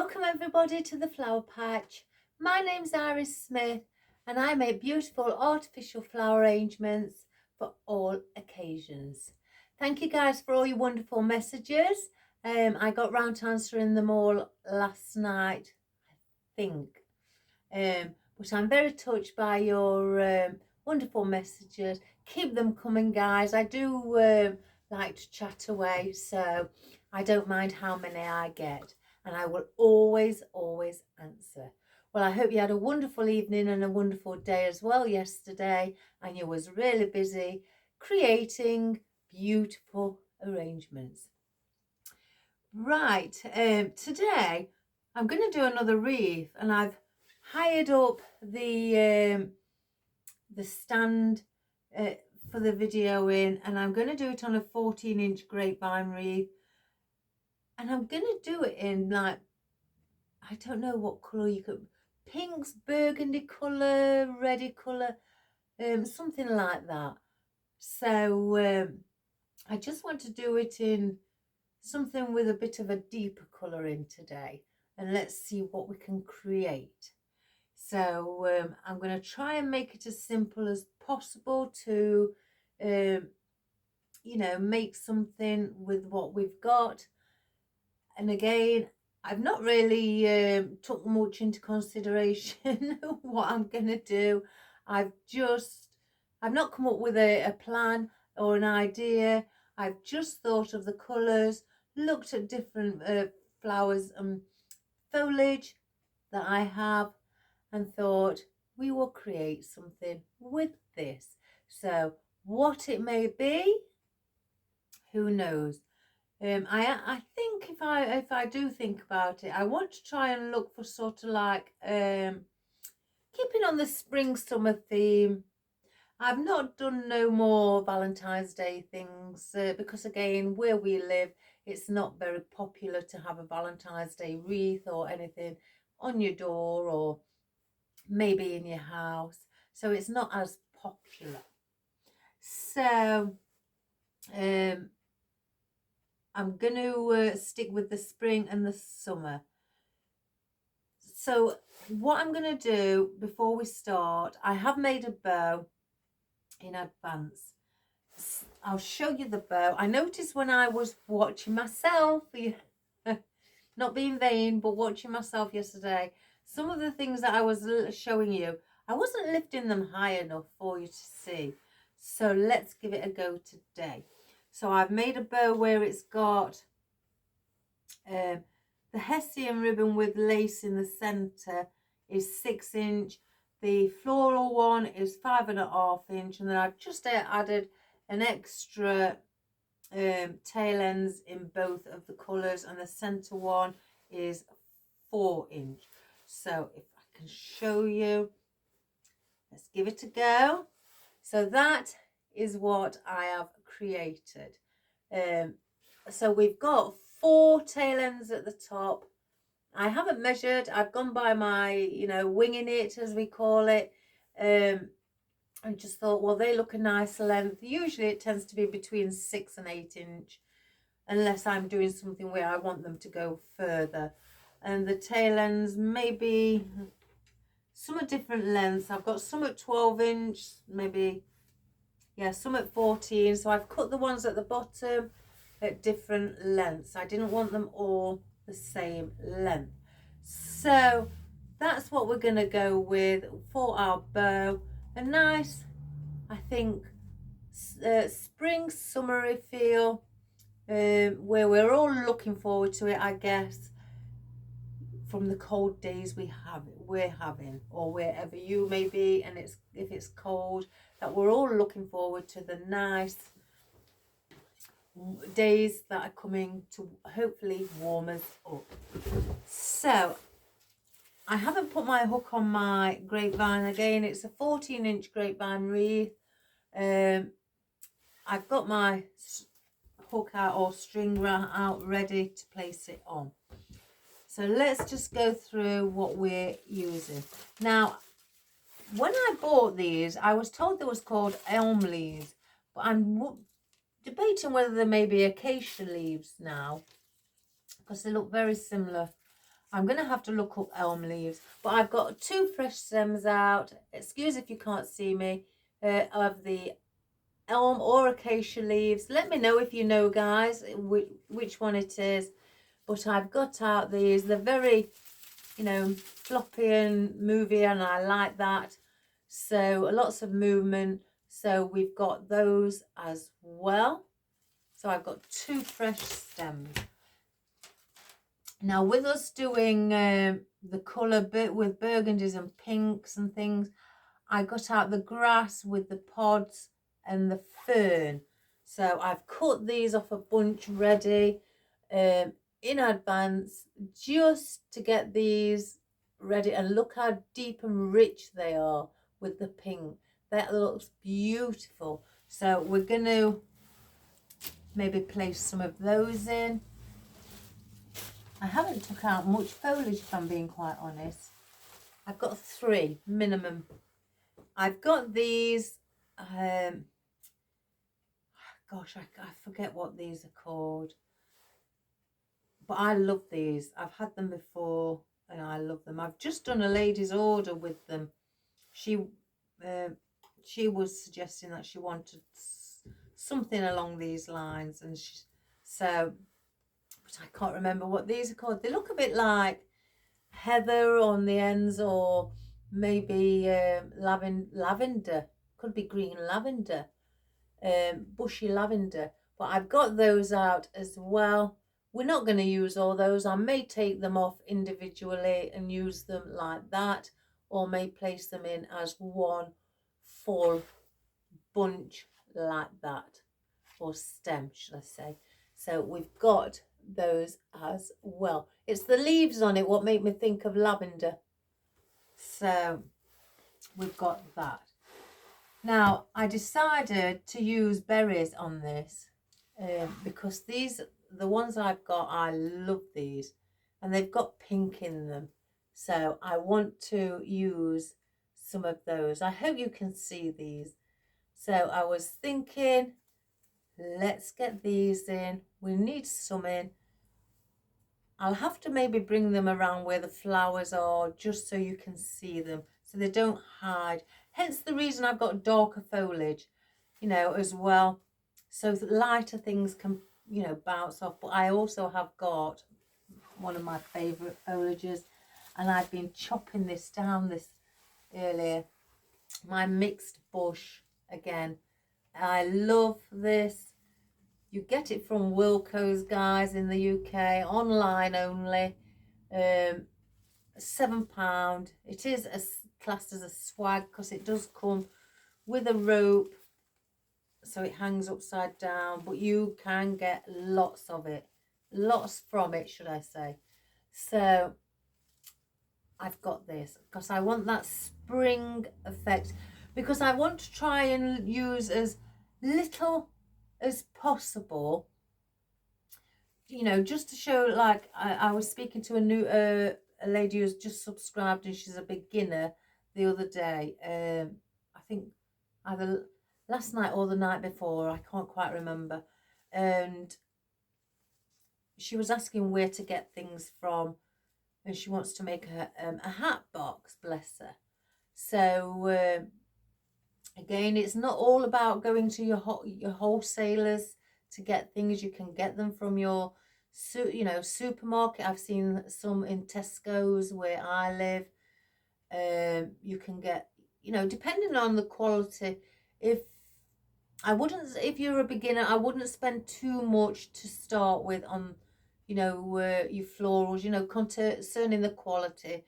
Welcome everybody to the Flower Patch. My name's Iris Smith and I make beautiful artificial flower arrangements for all occasions. Thank you guys for all your wonderful messages. I got round to answering them all last night, I think. But I'm very touched by your wonderful messages. Keep them coming, guys. I do like to chat away, so I don't mind how many I get. And I will always answer. Well, I hope you had a wonderful evening and a wonderful day as well yesterday, and you was really busy creating beautiful arrangements. Right, today I'm going to do another wreath, and I've hired up the stand for the video in, and I'm going to do it on a 14-inch grapevine wreath. And I'm going to do it in, like, I don't know what colour you could, pinks, burgundy colour, reddy colour, something like that. So I just want to do it in something with a bit of a deeper colour in today. And let's see what we can create. So I'm going to try and make it as simple as possible to, you know, make something with what we've got. And again, I've not really took much into consideration what I'm going to do. I've not come up with a plan or an idea. I've just thought of the colours, looked at different flowers and foliage that I have, and thought we will create something with this. So what it may be, who knows? I think if I do think about it, I want to try and look for sort of like keeping on the spring summer theme. I've not done no more Valentine's Day things because again, where we live, it's not very popular to have a Valentine's Day wreath or anything on your door or maybe in your house, so it's not as popular. So I'm going to stick with the spring and the summer. So what I'm going to do before we start, I have made a bow in advance. I'll show you the bow. I noticed when I was watching myself, not being vain, but watching myself yesterday, some of the things that I was showing you, I wasn't lifting them high enough for you to see. So let's give it a go today. So I've made a bow where it's got the Hessian ribbon with lace in the centre is 6 inch. The floral one is 5.5 inch, and then I've just added an extra tail ends in both of the colours, and the centre one is 4 inch. So if I can show you, let's give it a go. So that is what I have created. So we've got 4 tail ends at the top. I haven't measured. I've gone by my, you know, winging it, as we call it. And just thought, well, they look a nice length. Usually it tends to be between 6 and 8 inch, unless I'm doing something where I want them to go further. And the tail ends, maybe some are different lengths. I've got some at 12 inch, maybe, yeah, some at 14. So I've cut the ones at the bottom at different lengths. I didn't want them all the same length. So that's what we're going to go with for our bow. A nice, I think, spring summery feel, where we're all looking forward to it, I guess, from the cold days we're having, or wherever you may be, and if it's cold, that we're all looking forward to the nice days that are coming to hopefully warm us up. So I haven't put my hook on my grapevine. Again, it's a 14-inch grapevine wreath. I've got my hook out or string out ready to place it on. So let's just go through what we're using. Now, when I bought these, I was told they was called elm leaves, but I'm debating whether they may be acacia leaves now, because they look very similar. I'm going to have to look up elm leaves. But I've got 2 fresh stems out. Excuse if you can't see me. Of the elm or acacia leaves. Let me know if you know, guys, which one it is. But I've got out these. They're very, you know, floppy and movie, and I like that. So lots of movement. So we've got those as well. So I've got 2 fresh stems. Now with us doing the colour bit with burgundies and pinks and things, I got out the grass with the pods and the fern. So I've cut these off a bunch ready in advance just to get these ready. And look how deep and rich they are with the pink. That looks beautiful. So we're going to maybe place some of those in. I haven't took out much foliage, if I'm being quite honest. I've got 3 minimum. I've got these, gosh, I forget what these are called. But I love these. I've had them before and I love them. I've just done a lady's order with them. She was suggesting that she wanted something along these lines, and but I can't remember what these are called. They look a bit like heather on the ends, or maybe lavender. Could be green lavender, bushy lavender. But I've got those out as well. We're not going to use all those. I may take them off individually and use them like that, or may place them in as one full bunch like that, or stem, should I say. So we've got those as well. It's the leaves on it what make me think of lavender. So we've got that. Now I decided to use berries on this because the ones I've got, I love these, and they've got pink in them. So I want to use some of those. I hope you can see these. So I was thinking, let's get these in. We need some in. I'll have to maybe bring them around where the flowers are, just so you can see them, so they don't hide. Hence the reason I've got darker foliage, you know, as well, so that lighter things can, you know, bounce off. But I also have got one of my favourite foliages, and I've been chopping this down earlier. My mixed bush again. I love this. You get it from Wilko's, guys, in the UK, online only. £7. It is classed as a swag because it does come with a rope, so it hangs upside down, but you can get lots of it, lots from it, should I say. So I've got this because I want that spring effect, because I want to try and use as little as possible, you know, just to show. Like I was speaking to a lady who's just subscribed, and she's a beginner, the other day. I think either last night or the night before, I can't quite remember. And she was asking where to get things from, and she wants to make a hat box, bless her. So again, it's not all about going to your wholesalers to get things. You can get them from your supermarket. I've seen some in Tesco's where I live. You can get, you know, depending on the quality. If you're a beginner, I wouldn't spend too much to start with on, you know, your florals, you know, concerning the quality,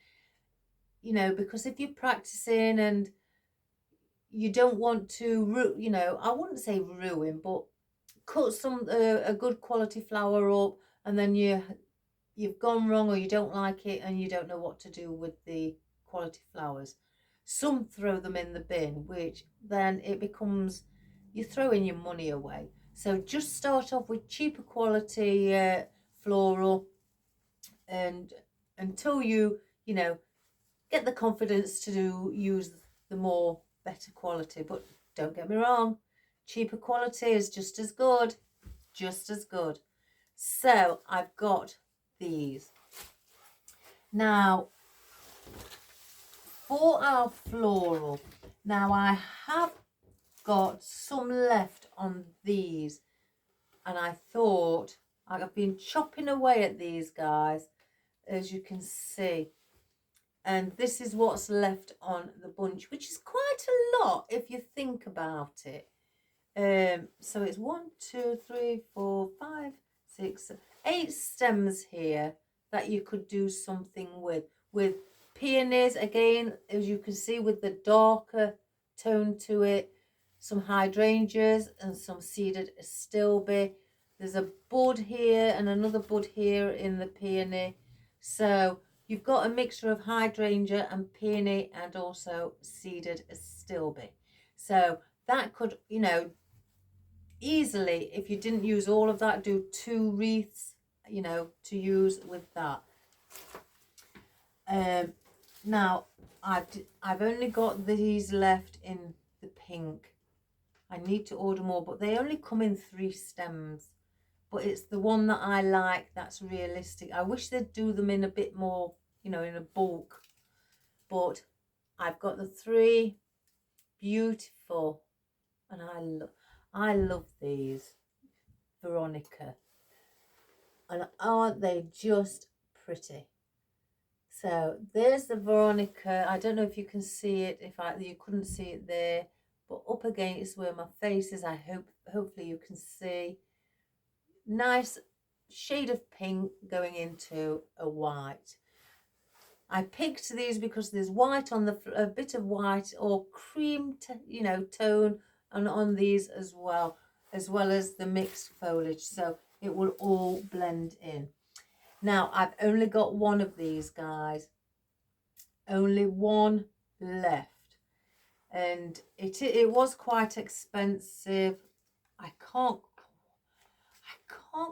you know, because if you're practicing and you don't want to, you know, I wouldn't say ruin, but cut a good quality flower up, and then you've gone wrong, or you don't like it and you don't know what to do with the quality flowers. Some throw them in the bin, which then it becomes, you're throwing your money away. So just start off with cheaper quality floral, and until you know, get the confidence to use the more better quality. But don't get me wrong, cheaper quality is just as good, just as good. So I've got these. Now, for our floral, now I have got some left on these, and I thought, I've been chopping away at these guys, as you can see, and this is what's left on the bunch, which is quite a lot if you think about it. So it's 1, 2, 3, 4, 5, 6, 8 stems here that you could do something with peonies, again, as you can see, with the darker tone to it, some hydrangeas and some seeded astilbe. There's a bud here and another bud here in the peony. So you've got a mixture of hydrangea and peony and also seeded astilbe. So that could, you know, easily, if you didn't use all of that, do 2 wreaths, you know, to use with that. Now I've only got these left in the pink. I need to order more, but they only come in 3 stems. But it's the one that I like, that's realistic. I wish they'd do them in a bit more, you know, in a bulk. But I've got the 3 beautiful, and I love these, Veronica. And aren't they just pretty? So there's the Veronica. I don't know if you can see it, you couldn't see it there, but up against where my face is, hopefully you can see. Nice shade of pink going into a white. I picked these because there's white on a bit of white or cream, you know, tone, and on these as well as the mixed foliage, so it will all blend in. Now I've only got one of these guys, only one left, and it was quite expensive. I can't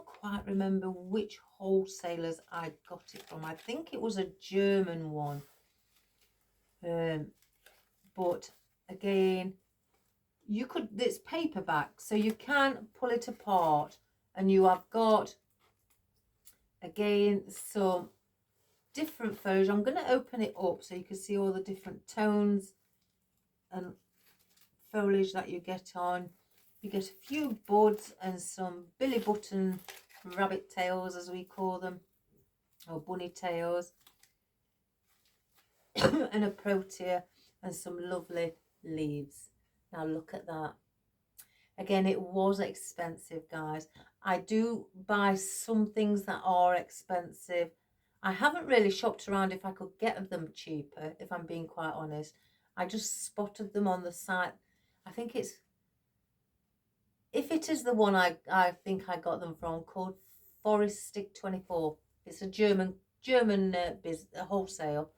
quite remember which wholesalers I got it from. I think it was a German one. But again, it's paperback, so you can pull it apart, and you have got, again, some different foliage. I'm going to open it up so you can see all the different tones and foliage that you get on. You get a few buds and some billy button rabbit tails, as we call them, or bunny tails, and a protea and some lovely leaves. Now look at that. Again, it was expensive, guys. I do buy some things that are expensive. I haven't really shopped around if I could get them cheaper, if I'm being quite honest. I just spotted them on the site. I think it's, if it is the one I think I got them from, called Forest Stick 24. It's a German wholesale.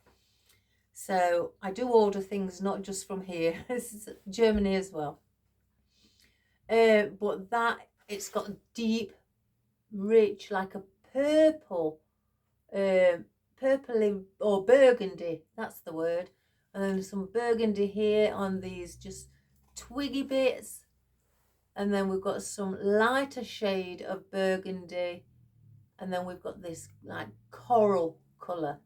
So I do order things not just from here. This is Germany as well. But that, it's got deep, rich, like a purple, purpley or burgundy. That's the word. And then some burgundy here on these just twiggy bits. And then we've got some lighter shade of burgundy. And then we've got this like coral colour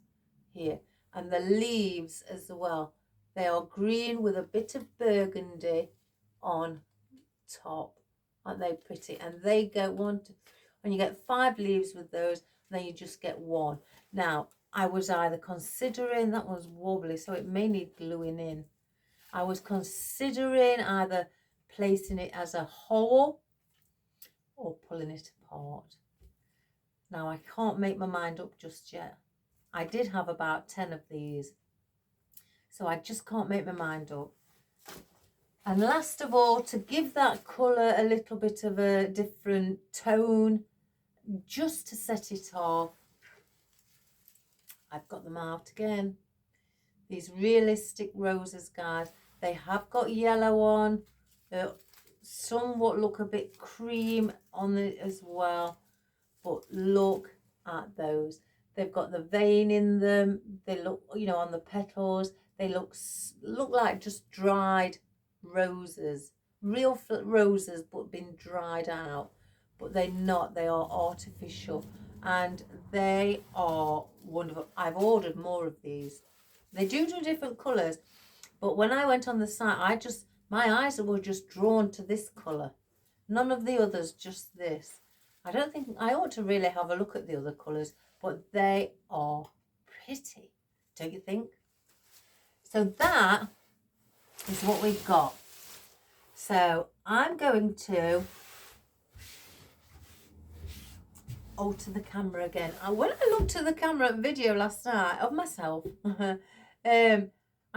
here. And the leaves as well. They are green with a bit of burgundy on top. Aren't they pretty? And they go when you get 5 leaves with those, then you just get 1. Now, I was either considering, that one's wobbly, so it may need gluing in. I was considering either placing it as a whole or pulling it apart. Now, I can't make my mind up just yet. I did have about 10 of these, so I just can't make my mind up. And last of all, to give that colour a little bit of a different tone, just to set it off, I've got them out again. These realistic roses, guys. They have got yellow on. They're somewhat look a bit cream on it as well. But look at those. They've got the vein in them. They look, you know, on the petals, they look like just dried roses. Real roses, but been dried out. But they're not. They are artificial. and they are wonderful. I've ordered more of these. They do different colours, but when I went on the site, my eyes were just drawn to this colour. None of the others, just this. I don't think I ought to really have a look at the other colours, but they are pretty, don't you think? So that is what we've got. So I'm going to alter the camera again. When I looked at the camera video last night of myself, I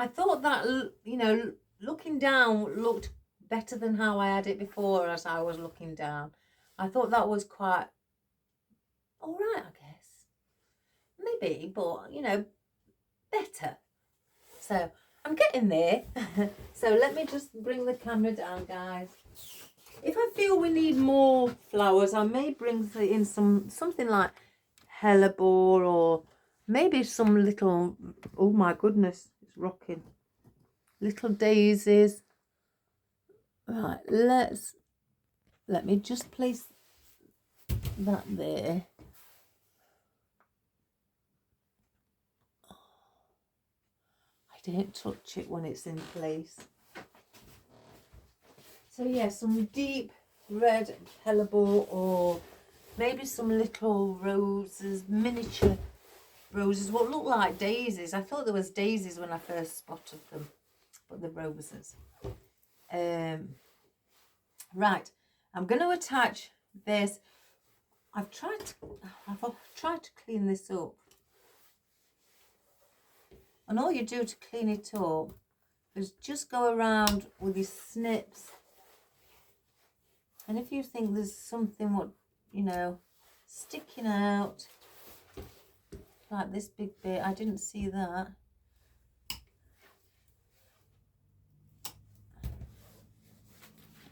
thought that, you know, looking down looked better than how I had it before as I was looking down. I thought that was quite all right, I guess. Maybe, but, you know, better. So I'm getting there. So let me just bring the camera down, guys. If I feel we need more flowers, I may bring in something like hellebore, or maybe some little, oh my goodness, it's rocking, little daisies. Right, let me just place that there. I don't touch it when it's in place. So yeah, some deep red hellebore, or maybe some little roses, miniature roses, what look like daisies. I thought there was daisies when I first spotted them, but the roses. Right, I'm going to attach this. I've tried to clean this up, and all you do to clean it up is just go around with your snips. And if you think there's something, what, you know, sticking out, like this big bit, I didn't see that.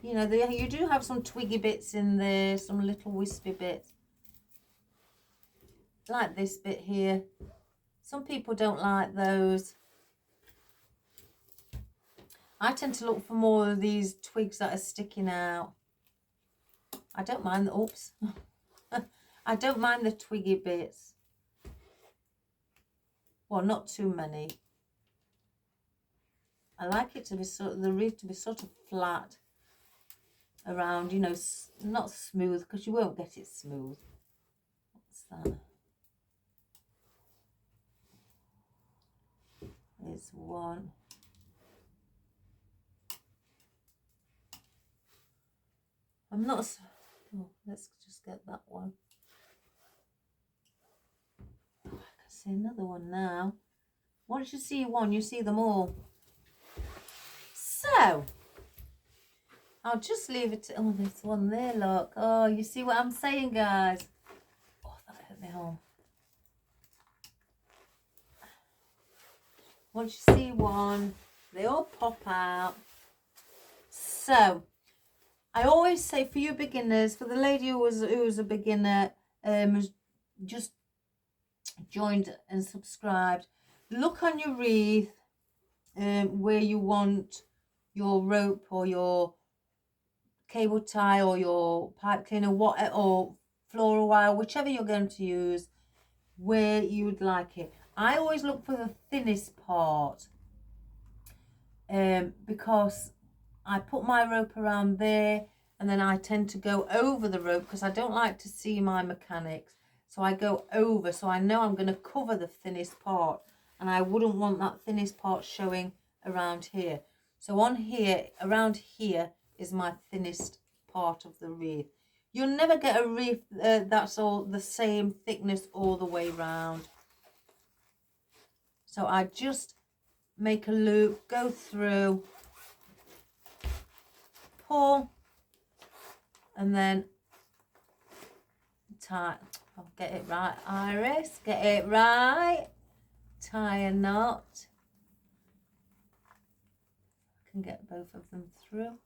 You know, you do have some twiggy bits in there, some little wispy bits. Like this bit here. Some people don't like those. I tend to look for more of these twigs that are sticking out. I don't mind the, oops. I don't mind the twiggy bits. Well, not too many. I like it to be the wreath to be sort of flat around, you know, not smooth, because you won't get it smooth. What's that? There's one. I'm not, oh, let's just get that one. Oh, I can see another one now. Once you see one, you see them all. So I'll just leave it to, oh, there's one there, look. Oh, you see what I'm saying, guys? Oh, that hurt me home. Once you see one, they all pop out. So I always say, for you beginners, for the lady who was a beginner, just joined and subscribed, look on your wreath where you want your rope or your cable tie or your pipe cleaner, or floral wire, whichever you're going to use, where you would like it. I always look for the thinnest part, because I put my rope around there, and then I tend to go over the rope because I don't like to see my mechanics. So I go over, so I know I'm going to cover the thinnest part, and I wouldn't want that thinnest part showing around here. So on here, around here is my thinnest part of the wreath. You'll never get a wreath that's all the same thickness all the way round. So I just make a loop, go through, pull, and then tie. I'll get it right, Iris, get it right. Tie a knot. I can get both of them through.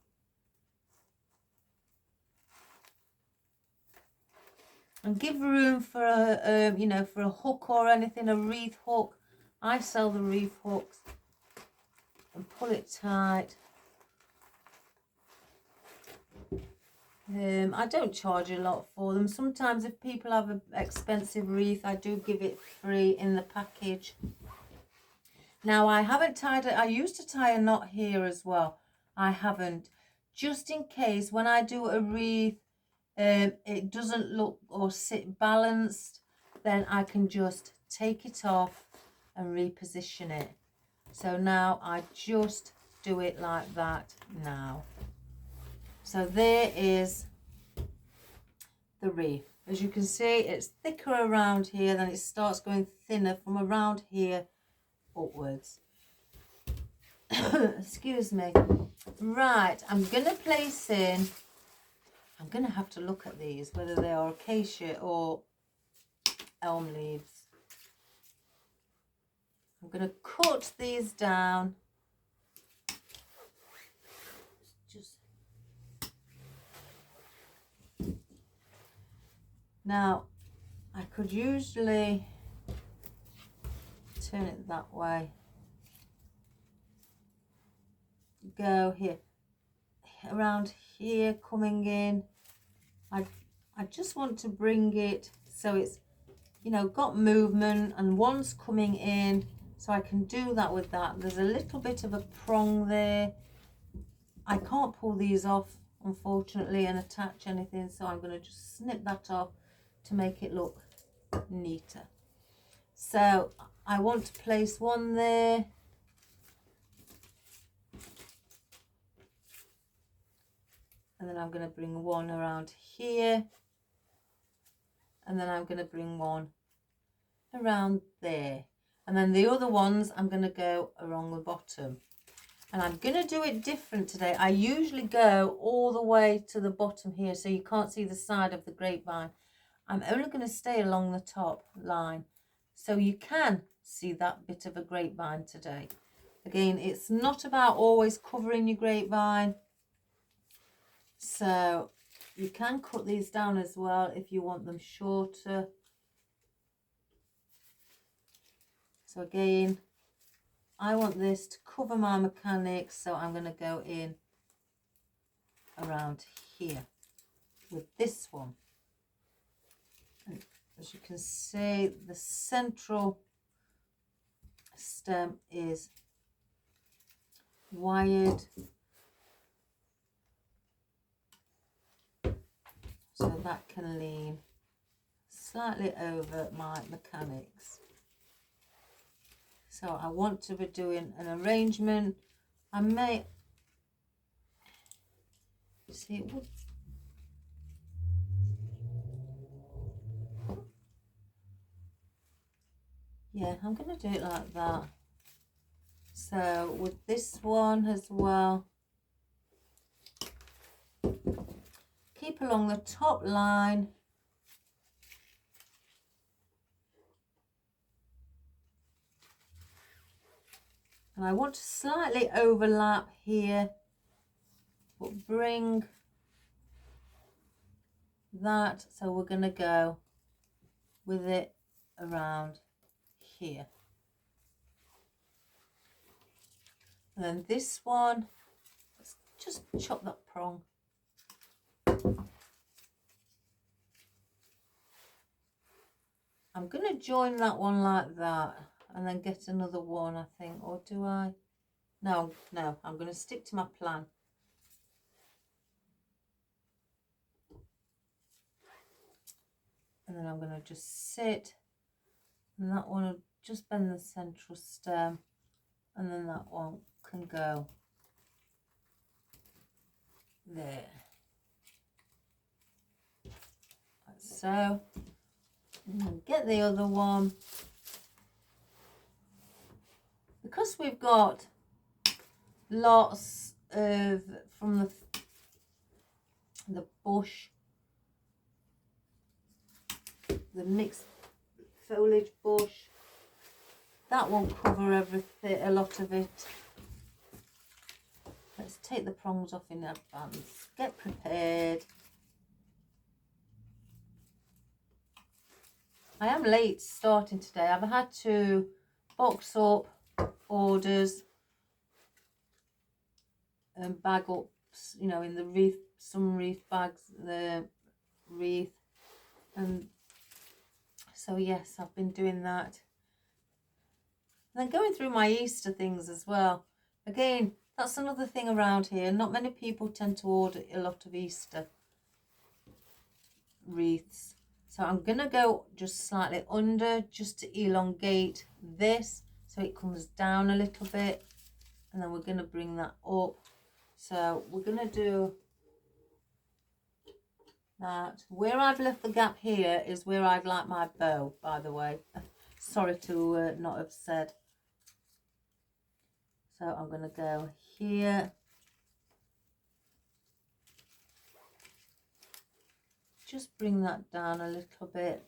And give room for a, you know, for a hook or anything, a wreath hook. I sell the wreath hooks. And pull it tight. I don't charge a lot for them. Sometimes if people have an expensive wreath, I do give it free in the package. Now, I haven't tied it. I used to tie a knot here as well. I haven't. Just in case when I do a wreath, it doesn't look or sit balanced, then I can just take it off and reposition it. So now I just do it like that now. So there is the wreath. As you can see, it's thicker around here, then it starts going thinner from around here upwards. Excuse me. Right, I'm going to place in, I'm going to have to look at these, whether they are acacia or elm leaves. I'm going to cut these down. Now, I could usually turn it that way. Go here, around here, coming in. I just want to bring it so it's, you know, got movement, and one's coming in, so I can do that with that. There's a little bit of a prong there. I can't pull these off, unfortunately, and attach anything, so I'm going to just snip that off to make it look neater. So I want to place one there. And then I'm going to bring one around here. And then I'm going to bring one around there. And then the other ones, I'm going to go along the bottom. And I'm going to do it different today. I usually go all the way to the bottom here, so you can't see the side of the grapevine. I'm only going to stay along the top line, so you can see that bit of a grapevine today. Again, it's not about always covering your grapevine. So you can cut these down as well if you want them shorter. So again, I want this to cover my mechanics, so I'm going to go in around here with this one. And as you can see, the central stem is wired, so that can lean slightly over my mechanics. So I want to be doing an arrangement. I may see it would. Yeah, I'm going to do it like that. So with this one as well, keep along the top line. And I want to slightly overlap here, but bring that. So we're going to go with it around here. And then this one, let's just chop that prong. I'm going to join that one like that and then get another one, I think. Or do I? No, I'm going to stick to my plan. And then I'm going to just sit, and that one will just bend the central stem, and then that one can go there, like so. And get the other one. Because we've got lots of from the bush, the mixed foliage bush, that won't cover everything, a lot of it. Let's take the prongs off in advance. Get prepared. I am late starting today. I've had to box up orders and bag up you know, in the wreath, some wreath bags, the wreath. And so yes, I've been doing that. And then going through my Easter things as well. Again, that's another thing around here. Not many people tend to order a lot of Easter wreaths. So I'm going to go just slightly under, just to elongate this so it comes down a little bit. And then we're going to bring that up. So we're going to do that. Where I've left the gap here is where I'd like my bow, by the way. Sorry to not have said. So I'm going to go here. Just bring that down a little bit.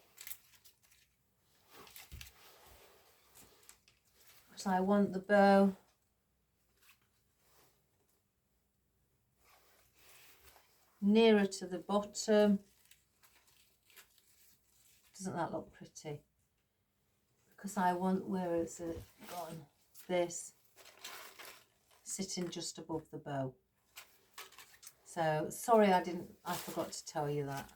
Because I want the bow nearer to the bottom. Doesn't that look pretty? Because I want, where is it gone? This sitting just above the bow. So sorry, I forgot to tell you that.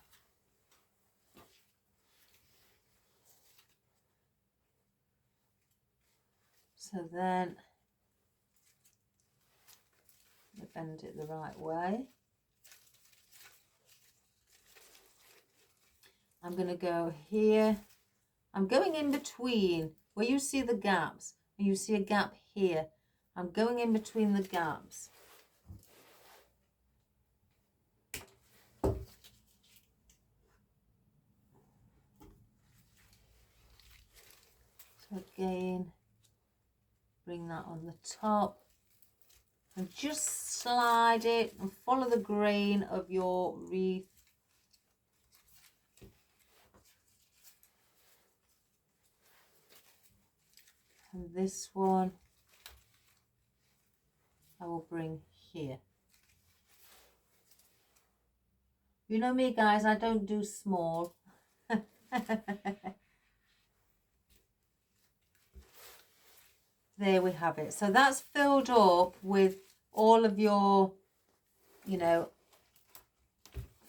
So then bend it the right way. I'm going to go here. I'm going in between where you see the gaps, and you see a gap here. I'm going in between the gaps. So again, bring that on the top and just slide it and follow the grain of your wreath. And this one I will bring here. You know me, guys, I don't do small. There we have it. So that's filled up with all of your, you know,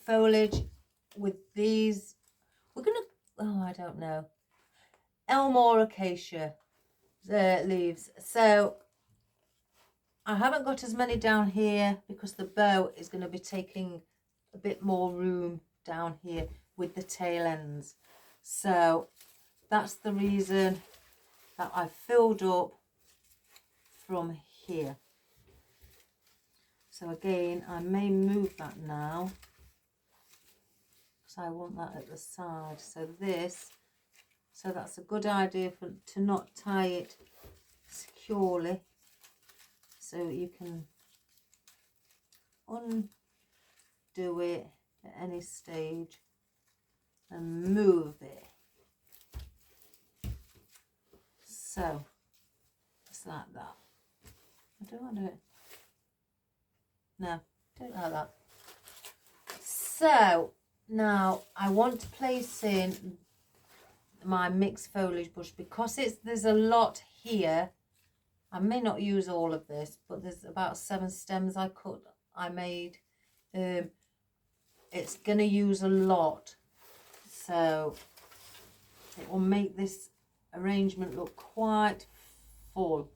foliage with these. We're going to, oh, I don't know, elm or acacia leaves. So I haven't got as many down here because the bow is going to be taking a bit more room down here with the tail ends. So that's the reason that I filled up from here. So again, I may move that now because I want that at the side. So this, so that's a good idea to not tie it securely. So you can undo it at any stage and move it. So just like that. I don't want to do it. No, do it like that. So now I want to place in my mixed foliage bush because there's a lot here. I may not use all of this, but there's about 7 stems I made. It's going to use a lot, so it will make this arrangement look quite full.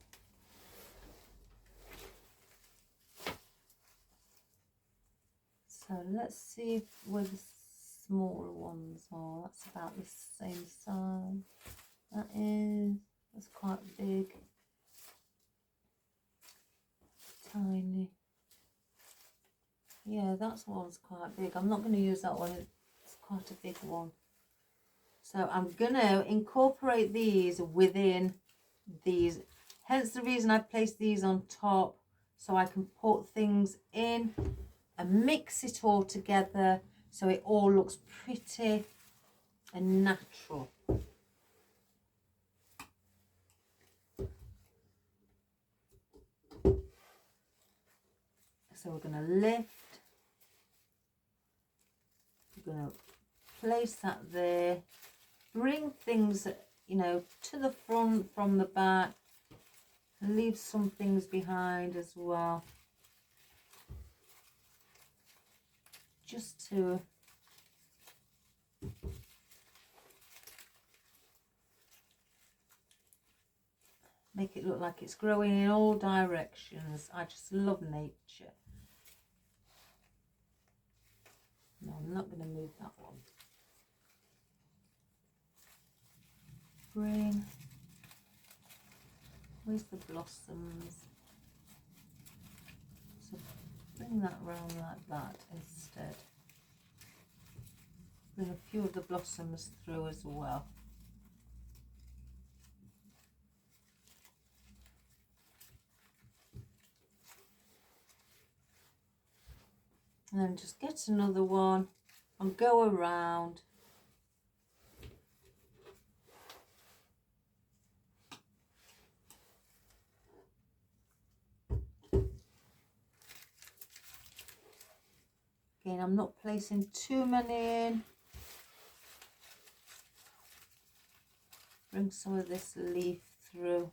So let's see where the smaller ones are. That's about the same size. That's quite big. Tiny. Yeah, that one's quite big. I'm not going to use that one. It's quite a big one. So I'm going to incorporate these within these. Hence the reason I placed these on top, so I can put things in and mix it all together so it all looks pretty and natural. So we're going to lift. We're going to place that there. Bring things, you know, to the front from the back. And leave some things behind as well. just to make it look like it's growing in all directions. I just love nature. No, I'm not going to move that one. Bring, where's the blossoms? So bring that round like that instead. Bring a few of the blossoms through as well. And then just get another one and go around. Again, I'm not placing too many in. Bring some of this leaf through.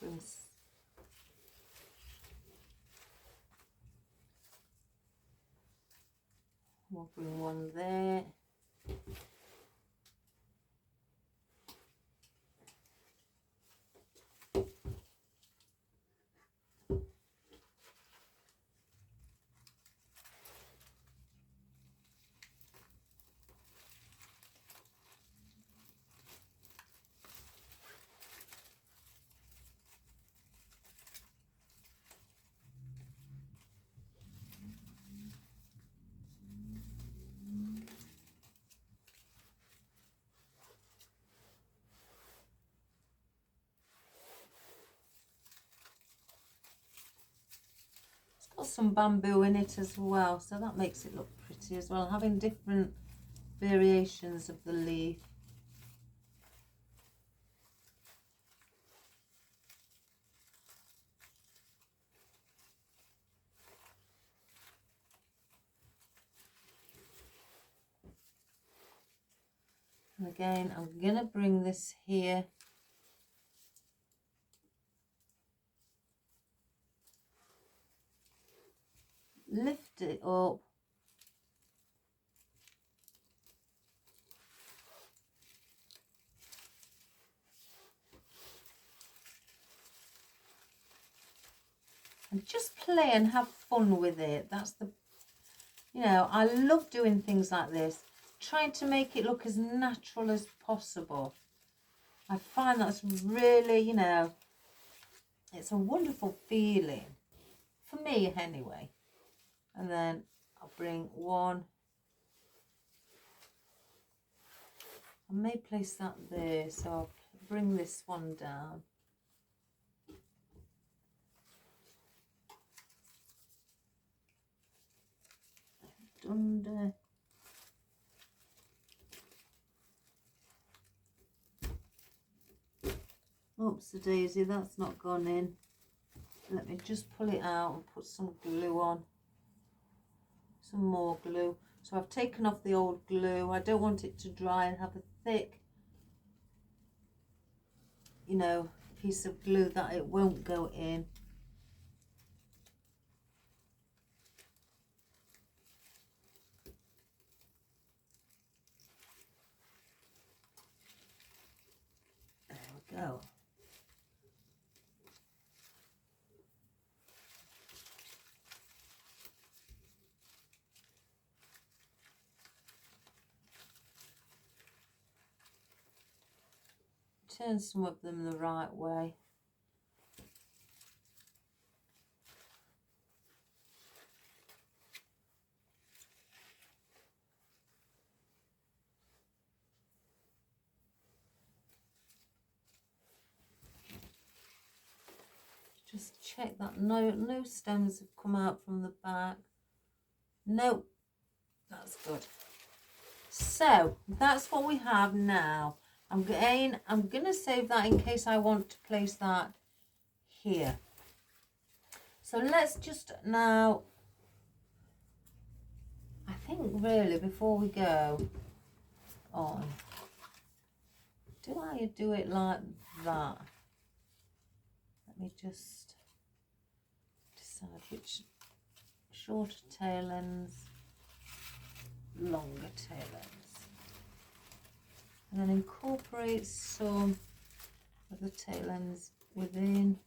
And we'll bring one there. Got some bamboo in it as well, so that makes it look pretty as well, having different variations of the leaf. And again, I'm gonna bring this here. Lift it up. And just play and have fun with it. That's the, you know, I love doing things like this. Trying to make it look as natural as possible. I find that's really, you know, it's a wonderful feeling. For me, anyway. And then I'll bring one. I may place that there, so I'll bring this one down. Under. Oops, the daisy, that's not gone in. Let me just pull it out and put some glue on. Some more glue. So I've taken off the old glue. I don't want it to dry and have a thick, you know, piece of glue that it won't go in. There we go. Turn some of them the right way. Just check that no stems have come out from the back. No, that's good. So that's what we have now. I'm going to save that in case I want to place that here. So let's just now, I think really before we go on, do I do it like that? Let me just, decide which shorter tail ends, longer tail ends, and then incorporate some of the tail ends within.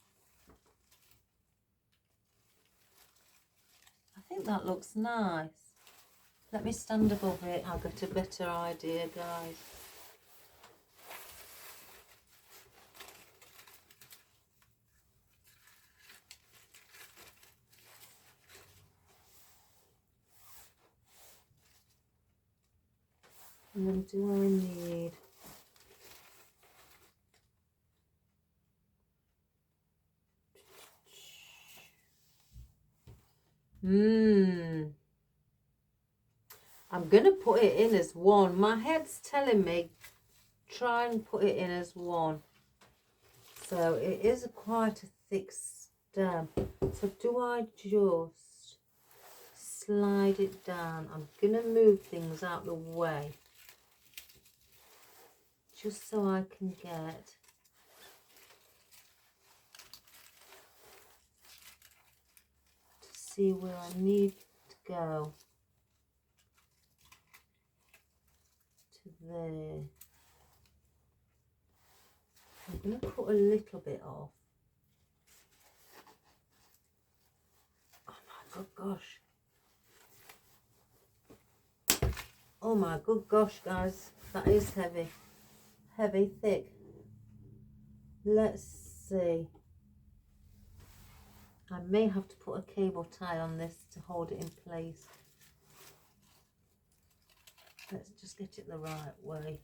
I think that looks nice. Let me stand above it, I'll get a better idea, guys. And then do I need I'm gonna put it in as one. My head's telling me try and put it in as one. So it is quite a thick stem. So do I just slide it down? I'm gonna move things out the way just so I can get to see where I need to go. To there. I'm going to cut a little bit off. Oh my good gosh. Oh my good gosh, guys. That is heavy. Heavy, thick. Let's see. I may have to put a cable tie on this to hold it in place. Let's just get it the right way.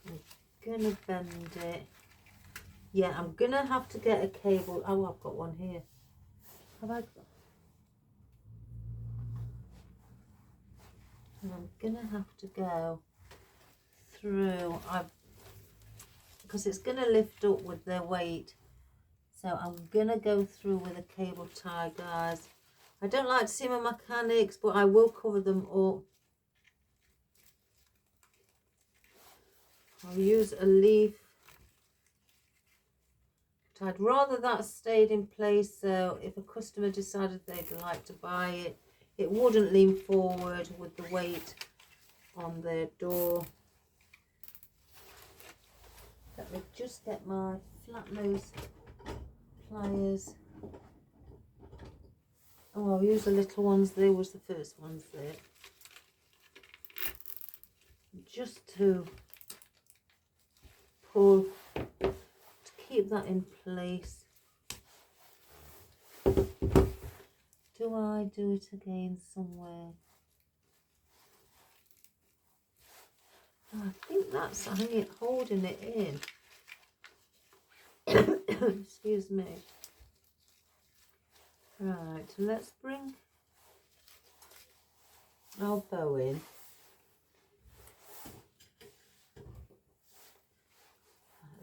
I'm gonna bend it. Yeah, I'm gonna have to get a cable. Oh, I've got one here. Have I got? And I'm gonna have to go through. Because it's gonna lift up with their weight. So I'm gonna go through with a cable tie, guys. I don't like to see my mechanics, but I will cover them up. I'll use a leaf. But I'd rather that stayed in place, so if a customer decided they'd like to buy it, it wouldn't lean forward with the weight on their door. Let me just get my flat nose pliers. Oh, I'll use the little ones. There was the first ones there. Just to pull, to keep that in place. Do I do it again somewhere? Oh, I think that's holding it in. Excuse me. Right, let's bring our bow in.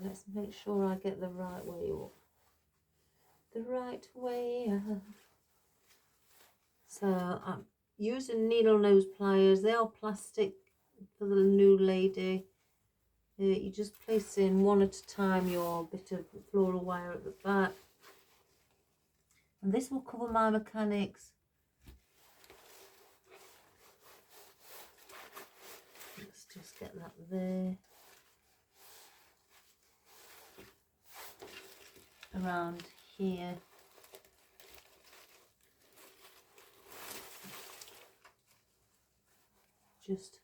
Let's make sure I get the right way up. The right way up. So I'm using needle nose pliers. They are plastic for the new lady. You just place in one at a time your bit of floral wire at the back. And this will cover my mechanics. Let's just get that there. Around here. Just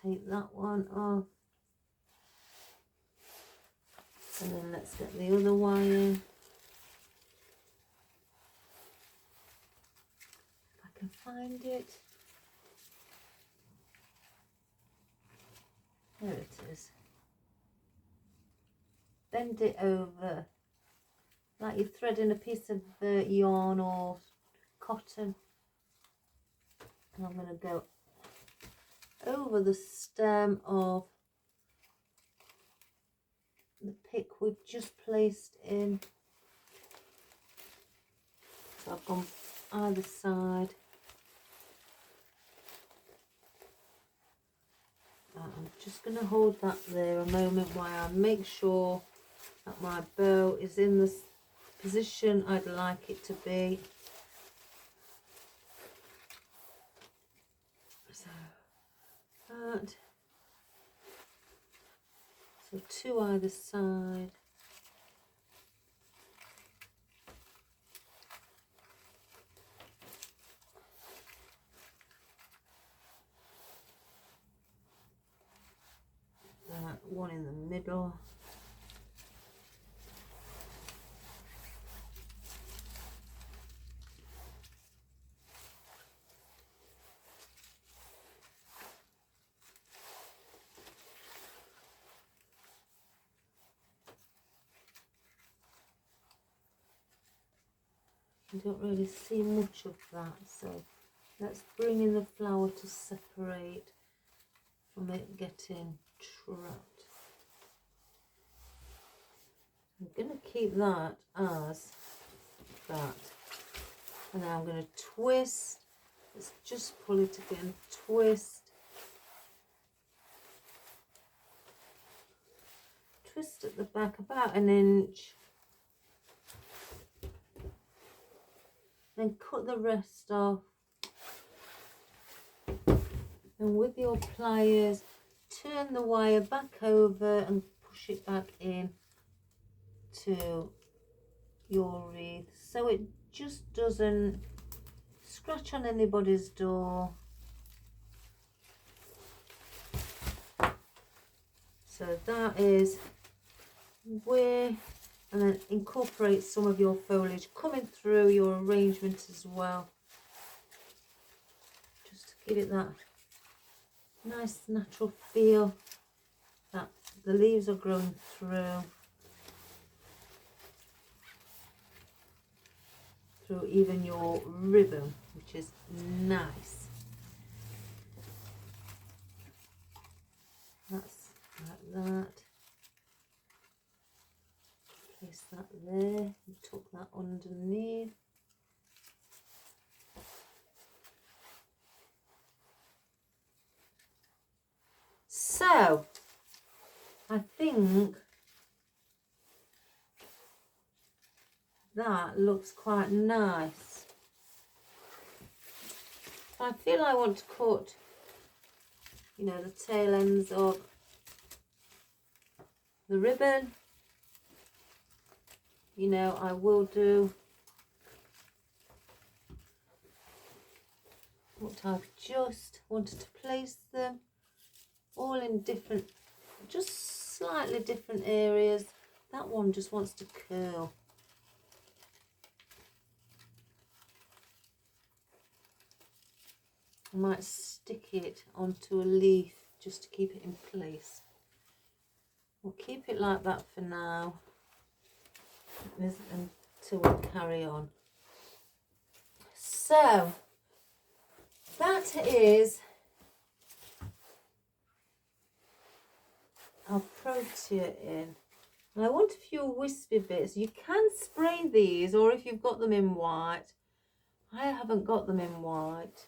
take that one off. And then let's get the other wire. If I can find it. There it is. Bend it over like you're threading a piece of yarn or cotton. And I'm going to go over the stem of the pick we've just placed in. So I've gone either side. I'm just going to hold that there a moment while I make sure that my bow is in the position I'd like it to be. So that. So two either side. That one in the middle. You don't really see much of that, so let's bring in the flower to separate from it getting trapped. I'm going to keep that as that, and then I'm going to twist. Let's just pull it again, twist, twist at the back about an inch, then cut the rest off, and with your pliers turn the wire back over and push it back in to your wreath so it just doesn't scratch on anybody's door. So that is where, and then incorporate some of your foliage coming through your arrangement as well, just to give it that nice natural feel that the leaves are growing through even your ribbon, which is nice. That's like that. Place that there and tuck that underneath. So I think that looks quite nice. I feel I want to cut, you know, the tail ends of the ribbon. You know, I will do what I've just wanted to place them all in different, just slightly different areas. That one just wants to curl. I might stick it onto a leaf just to keep it in place. We'll keep it like that for now until we carry on. So that is our protea in. And I want a few wispy bits. You can spray these, or if you've got them in white. I haven't got them in white.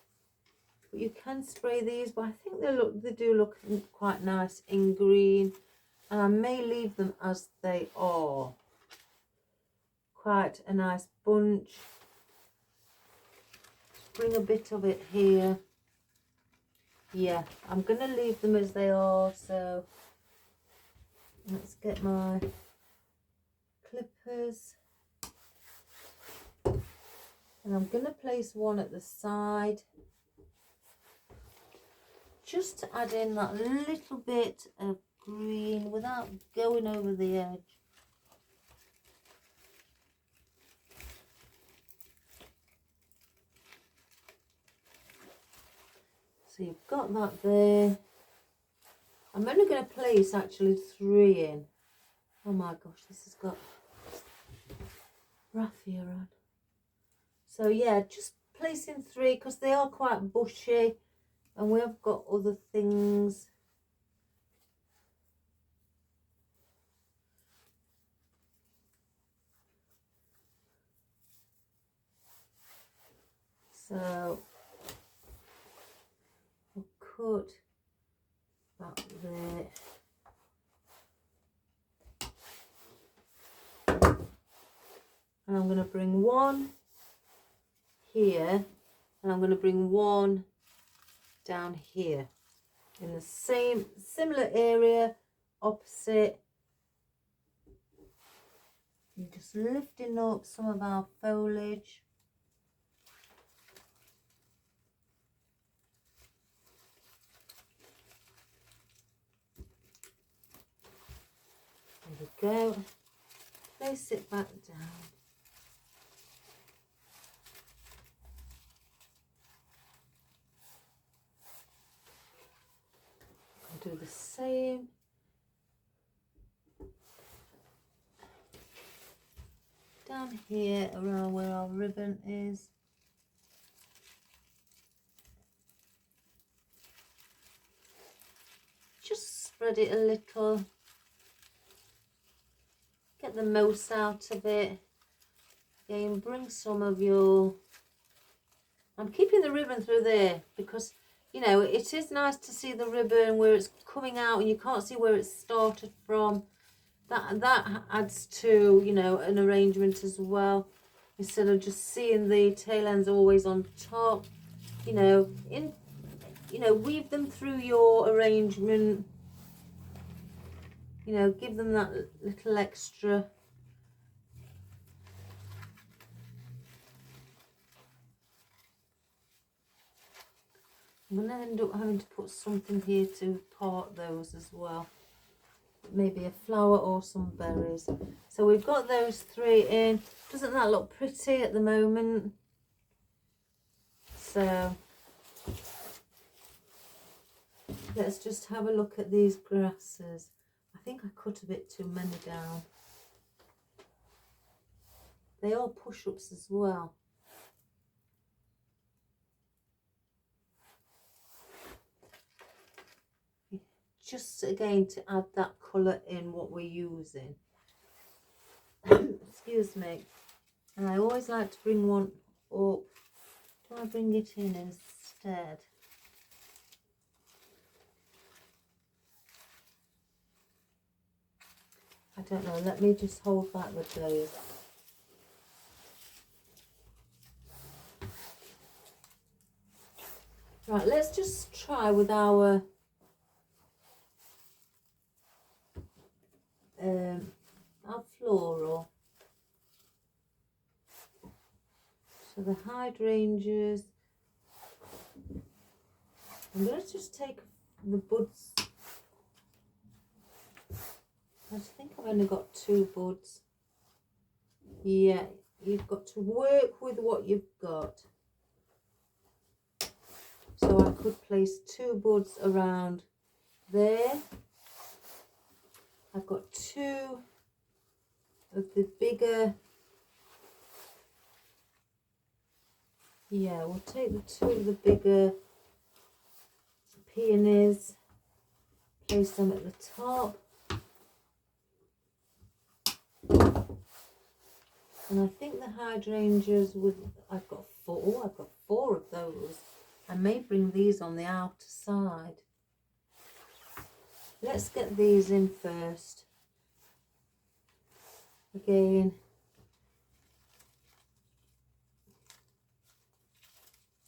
But you can spray these, but I think they do look quite nice in green, and I may leave them as they are. Quite a nice bunch. Bring a bit of it here. Yeah, I'm going to leave them as they are, so let's get my clippers. And I'm going to place one at the side, just to add in that little bit of green without going over the edge. So you've got that there. I'm only going to place actually 3 in. Oh my gosh, this has got raffia on. So yeah, just placing 3 because they are quite bushy, and we have got other things. So we'll cut That there. And I'm going to bring one here, and I'm going to bring one down here in the same similar area, opposite. And just lifting up some of our foliage. There we go. Place it back down. I'll do the same. Down here around where our ribbon is. Just spread it a little. Get the most out of it. Again, bring some of your... I'm keeping the ribbon through there because, you know, it is nice to see the ribbon where it's coming out and you can't see where it started from. That adds to, you know, an arrangement as well. Instead of just seeing the tail ends always on top, you know, weave them through your arrangement. You know, give them that little extra. I'm going to end up having to put something here to part those as well. Maybe a flower or some berries. So we've got those three in. Doesn't that look pretty at the moment? So let's just have a look at these grasses. I think I cut a bit too many down. They are push-ups as well. Just again to add that colour in what we're using. Excuse me. And I always like to bring one up. Do I bring it in instead? I don't know. Let me just hold back the glaze. Right, let's just try with our floral. So the hydrangeas. I'm going to just take the buds. I think I've only got 2 buds. Yeah, you've got to work with what you've got. So I could place 2 buds around there. I've got 2 of the bigger. Yeah, we'll take the 2 of the bigger peonies, place them at the top. And I think the hydrangeas would, I've got 4 of those. I may bring these on the outer side. Let's get these in first. Again,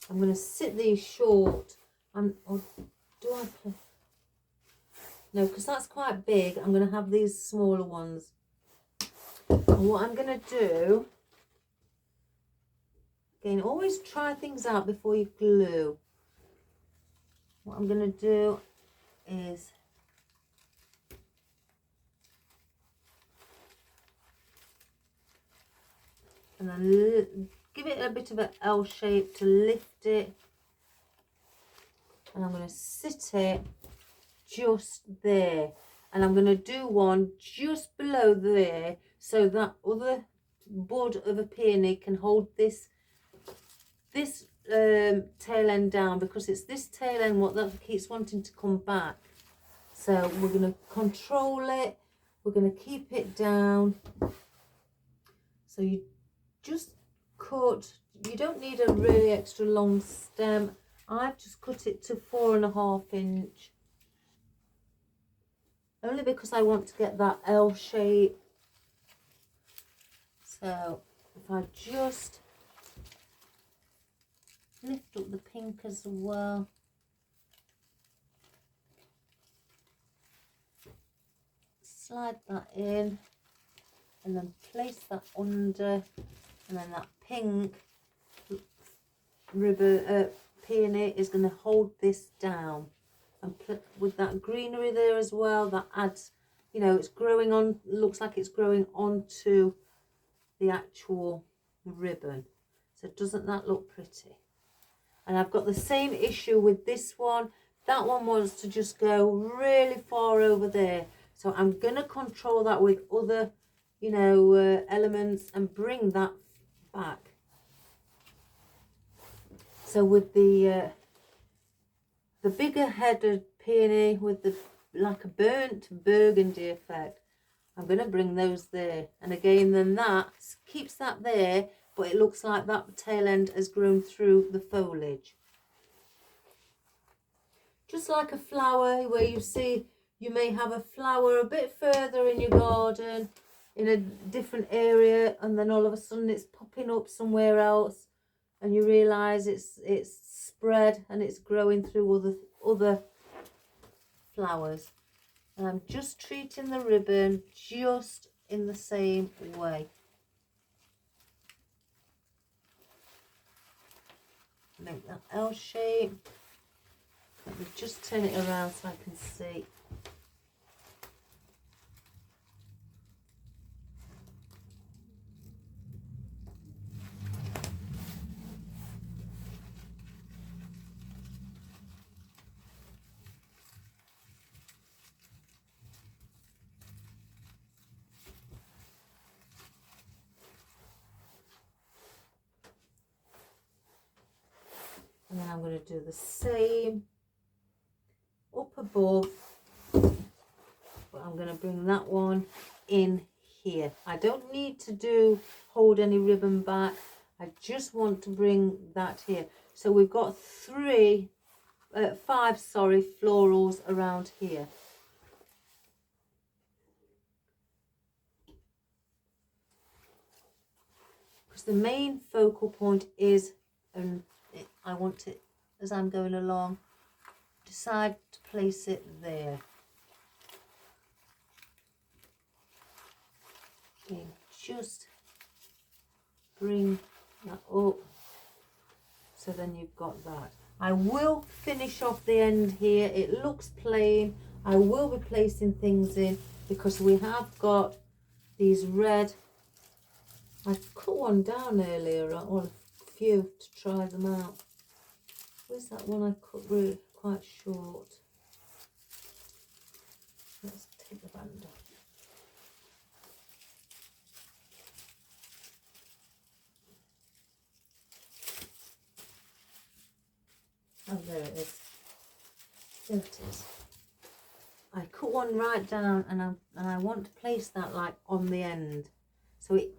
I'm going to sit these short. Or do I play? No, because that's quite big. I'm going to have these smaller ones. And what I'm going to do, again, always try things out before you glue. What I'm going to do is and then give it a bit of an L shape to lift it, and I'm going to sit it just there, and I'm going to do one just below there so that other bud of a peony can hold this tail end down, because it's this tail end what that keeps wanting to come back. So we're going to control it, we're going to keep it down. So you just cut, you don't need a really extra long stem. I've just cut it to 4.5 inch. only because I want to get that L shape. So if I just lift up the pink as well. Slide that in and then place that under, and then that pink ribbon peony is going to hold this down, and with that greenery there as well, that adds, you know, it's growing on, looks like it's growing onto the actual ribbon. So doesn't that look pretty? And I've got the same issue with this one. That one wants to just go really far over there. So I'm going to control that with other, you know, elements and bring that back. So with the bigger headed peony with the like a burnt burgundy effect, I'm going to bring those there. And again, then that keeps that there, but it looks like that tail end has grown through the foliage. Just like a flower, where you see you may have a flower a bit further in your garden in a different area, and then all of a sudden it's popping up somewhere else, and you realise it's spread and it's growing through other flowers. And I'm just treating the ribbon just in the same way. Make that L shape. Let me just turn it around so I can see. And then I'm going to do the same up above, but I'm going to bring that one in here. I don't need to hold any ribbon back. I just want to bring that here. So we've got 5 florals around here. Because the main focal point is, I want it, as I'm going along, decide to place it there. Okay, just bring that up, so then you've got that. I will finish off the end here. It looks plain. I will be placing things in because we have got these red. I cut one down earlier, or a few, to try them out. Where's that one I cut really quite short? Let's take the band off. Oh, there it is. There it is. I cut one right down, and I want to place that like on the end, so it,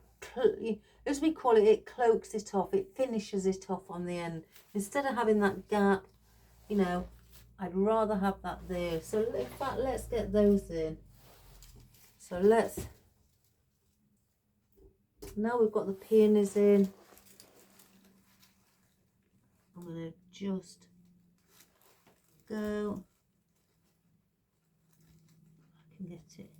as we call it, it cloaks it off. It finishes it off on the end instead of having that gap. You know, I'd rather have that there. So in fact, let's get those in. So now we've got the peonies in, I'm going to just go, I can get it.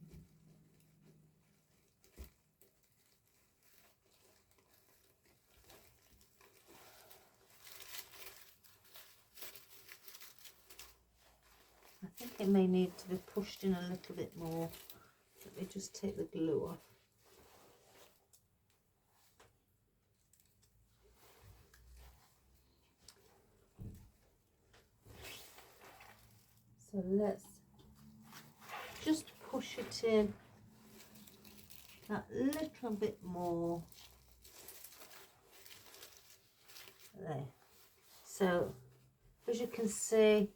I think it may need to be pushed in a little bit more. Let me just take the glue off. So let's just push it in that little bit more. There. So as you can see,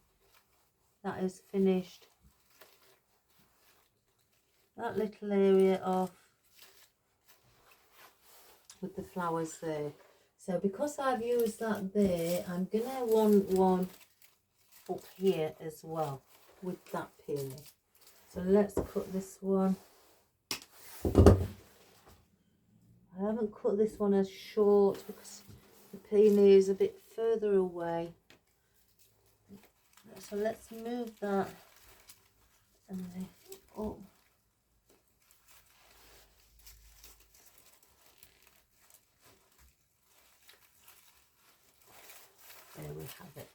that is finished. That little area off with the flowers there. So because I've used that there, I'm gonna want one up here as well with that peony. So let's cut this one. I haven't cut this one as short because the peony is a bit further away. So let's move that and lift up. There we have it.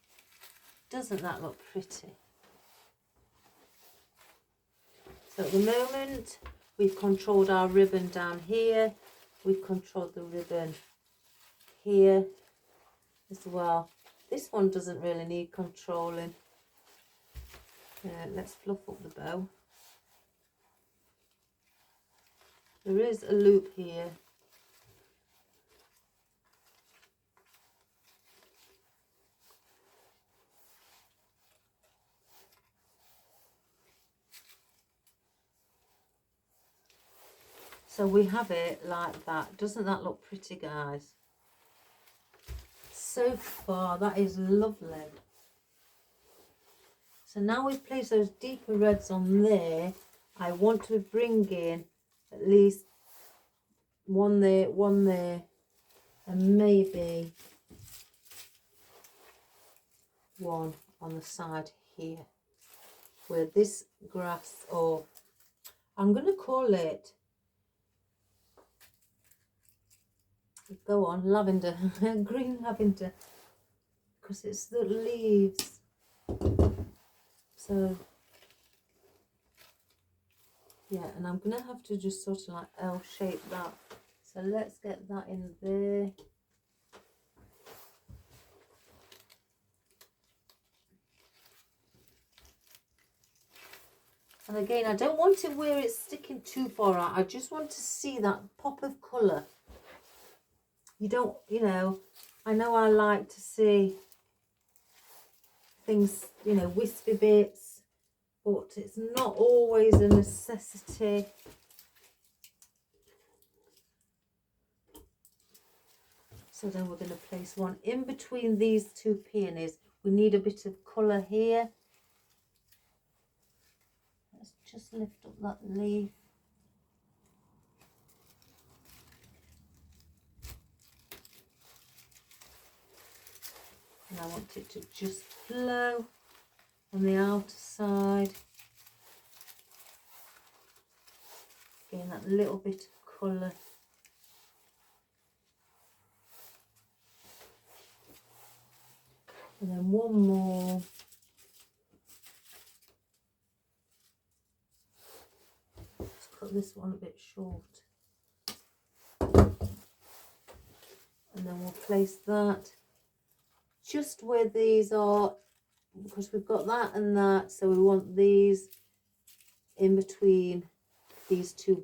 Doesn't that look pretty? So at the moment, we've controlled our ribbon down here. We've controlled the ribbon here as well. This one doesn't really need controlling. Let's fluff up the bow. There is a loop here. So we have it like that. Doesn't that look pretty, guys? So far, that is lovely. So now we've placed those deeper reds on there. I want to bring in at least one there, and maybe one on the side here, where this grass, or I'm going to call it, go on, lavender, green lavender, because it's the leaves. So yeah, and I'm gonna have to just sort of like L shape that. So let's get that in there. And again, I don't want it where it's sticking too far out. I just want to see that pop of colour. You don't, you know, I know I like to see things, you know, wispy bits, but it's not always a necessity. So then we're going to place one in between these two peonies. We need a bit of colour here. Let's just lift up that leaf. And I want it to just flow on the outer side. Getting that little bit of colour. And then one more. Let's cut this one a bit short. And then we'll place that just where these are, because we've got that and that, so we want these in between these two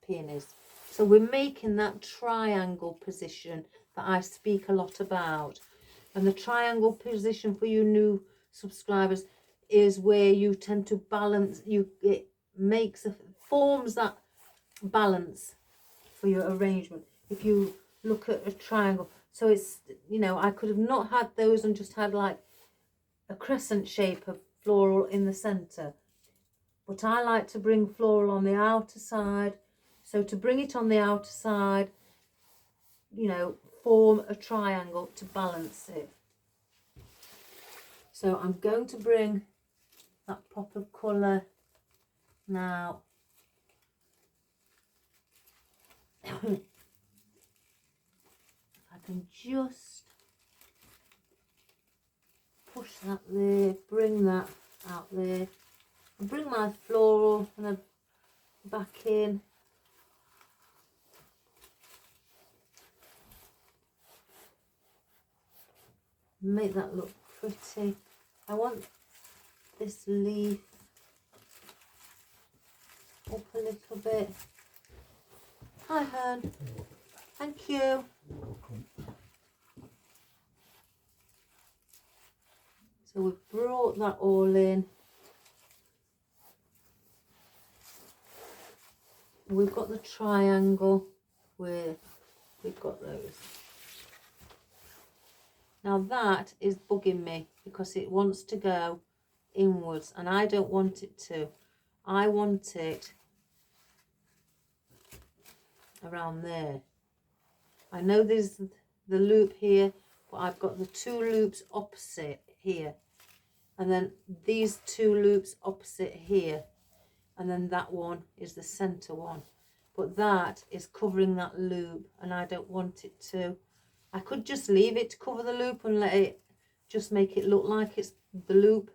peonies. So we're making that triangle position that I speak a lot about. And the triangle position for you new subscribers is where you tend to balance, it forms that balance for your arrangement. If you look at a triangle, so it's, you know, I could have not had those and just had like a crescent shape of floral in the center, but I like to bring floral on the outer side. So to bring it on the outer side, you know, form a triangle to balance it. So I'm going to bring that pop of colour now. If I can just push that there, bring that out there, and bring my floral and then back in. Make that look pretty. I want this leaf up a little bit. Hi, Hern. Thank you. You're welcome. So we've brought that all in. We've got the triangle where we've got those. Now that is bugging me because it wants to go inwards and I don't want it to. I want it around there. I know there's the loop here, but I've got the 2 loops opposite here, and then these 2 loops opposite here, and then that one is the center one, but that is covering that loop, and I don't want it to. I could just leave it to cover the loop and let it just make it look like it's the loop.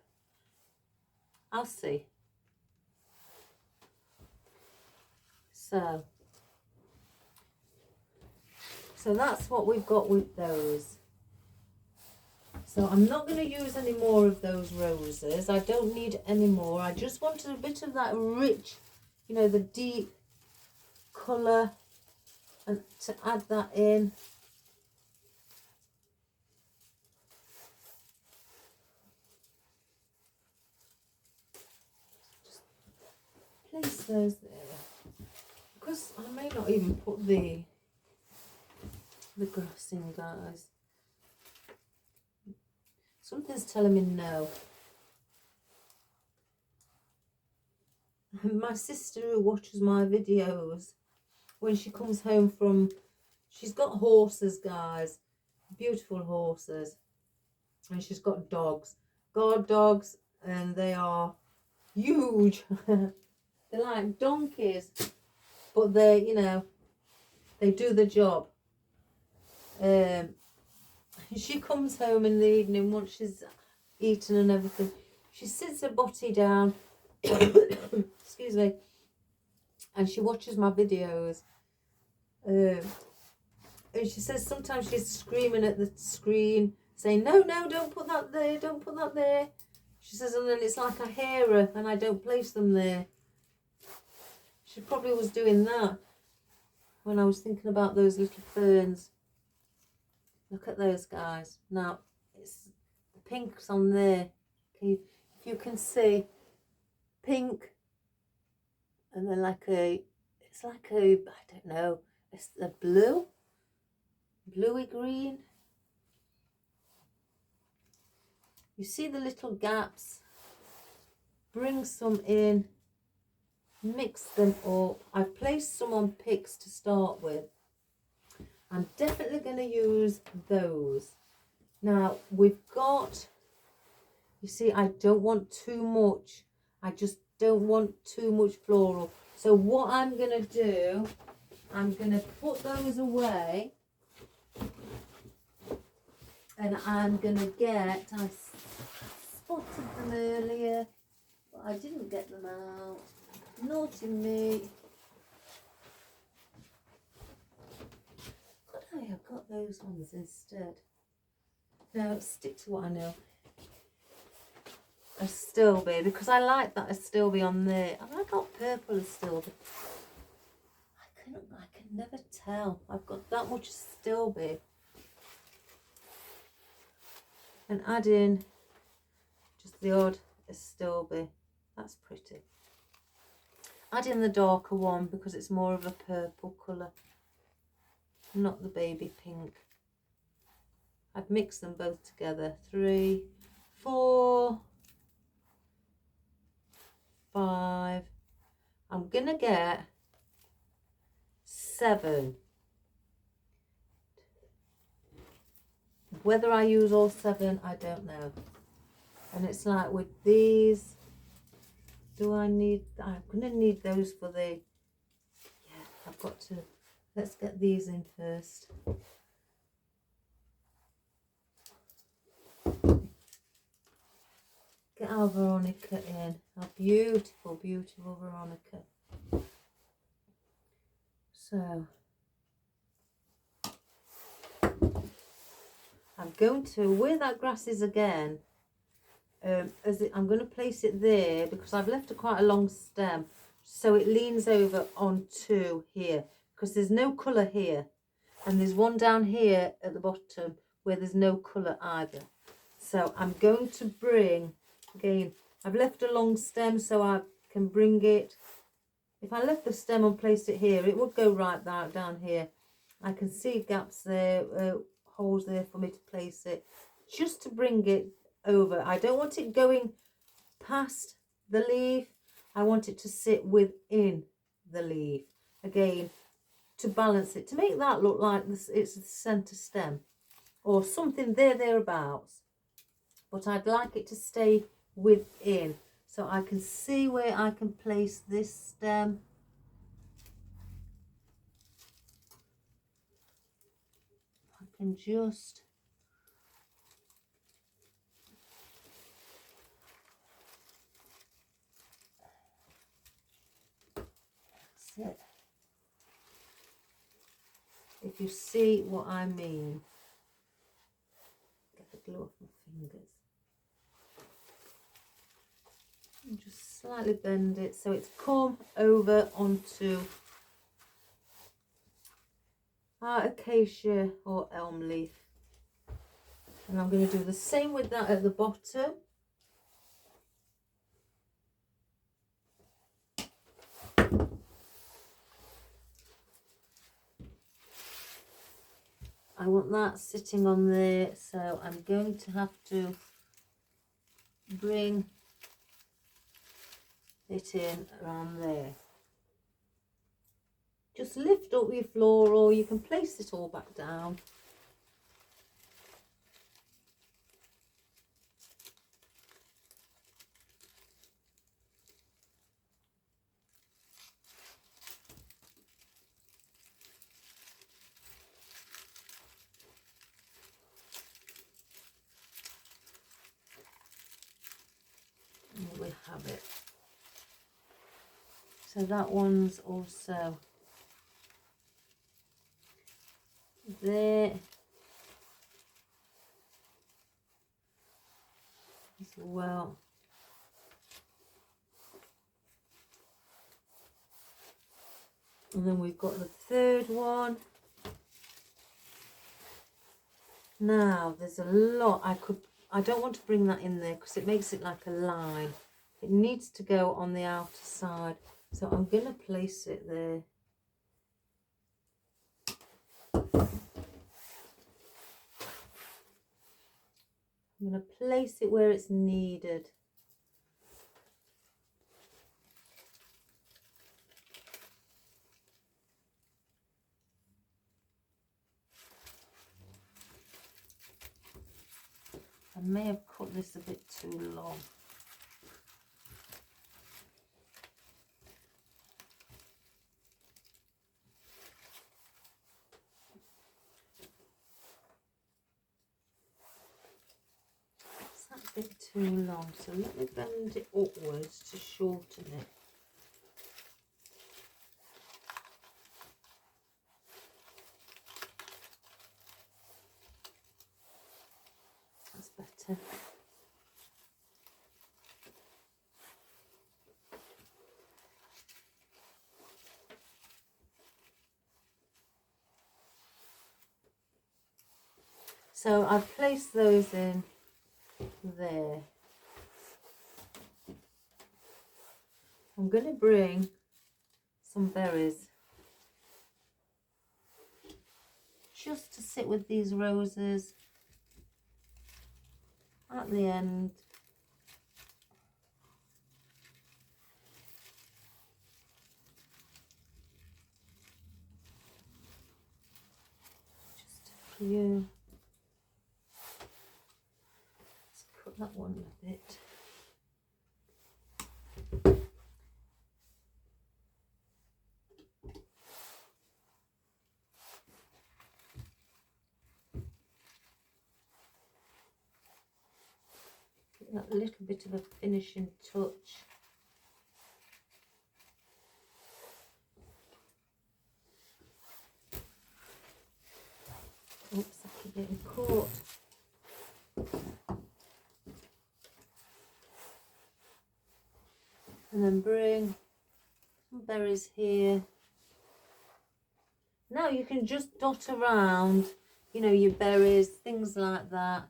I'll see. So that's what we've got with those. So I'm not going to use any more of those roses. I don't need any more. I just wanted a bit of that rich, you know, the deep colour, and to add that in. Just place those there. Because I may not even put the grass in, guys. Something's telling me no. My sister who watches my videos, when she comes home from, she's got horses, guys, beautiful horses, and she's got dogs, guard dogs, and they are huge. They're like donkeys, but they, you know, they do the job. She comes home in the evening once she's eaten and everything. She sits her body down, excuse me, and she watches my videos. And she says sometimes she's screaming at the screen, saying, no, don't put that there, don't put that there. She says, and then it's like I hear her and I don't place them there. She probably was doing that when I was thinking about those little ferns. Look at those, guys. Now, it's the pink's on there. If you can see, pink, and then it's like a, I don't know, it's the bluey green. You see the little gaps. Bring some in, mix them up. I've placed some on picks to start with. I'm definitely going to use those. Now we've got, you see, I don't want too much. I just don't want too much floral. So what I'm going to do, I'm going to put those away. And I'm going to get, I spotted them earlier, but I didn't get them out. Naughty me. I have got those ones instead. No, stick to what I know. Astilbe, because I like that Astilbe on there. And I got purple Astilbe. I can never tell. I've got that much Astilbe. And add in just the odd Astilbe. That's pretty. Add in the darker one because it's more of a purple colour. Not the baby pink. I've mixed them both together. 3, 4, 5. I'm gonna get 7. Whether I use all 7, I don't know. And it's like with these, do I need, I'm gonna need those for the, yeah, I've got to. Let's get these in first. Get our Veronica in. Our beautiful, beautiful Veronica. So, I'm going to, where that grass is again, I'm going to place it there because I've left quite a long stem. So it leans over onto here. Because there's no colour here, and there's one down here at the bottom where there's no colour either. So I'm going to bring, again, I've left a long stem so I can bring it. If I left the stem and placed it here, it would go right down here. I can see gaps there, holes there for me to place it, just to bring it over. I don't want it going past the leaf. I want it to sit within the leaf. Again, to balance it, to make that look like this, it's the centre stem or something thereabouts. But I'd like it to stay within, so I can see where I can place this stem. I can just that's it. If you see what I mean. Get the glue off my fingers. And just slightly bend it so it's come over onto our acacia or elm leaf. And I'm going to do the same with that at the bottom. I want that sitting on there, so I'm going to have to bring it in around there. Just lift up your floral, you can place it all back down. And there we have it. So that one's also there as well. And then we've got the third one. Now there's a lot I don't want to bring that in there because it makes it like a line. It needs to go on the outer side, so I'm going to place it there. I'm going to place it where it's needed. I may have cut this a bit too long. It's that bit too long, so let me bend it upwards to shorten it. That's better. So I've placed those in there. I'm going to bring some berries just to sit with these roses at the end. Just a few. Let's cut that one a bit. That little bit of a finishing touch. Oops, I keep getting caught. And then bring some berries here. Now you can just dot around, you know, your berries, things like that.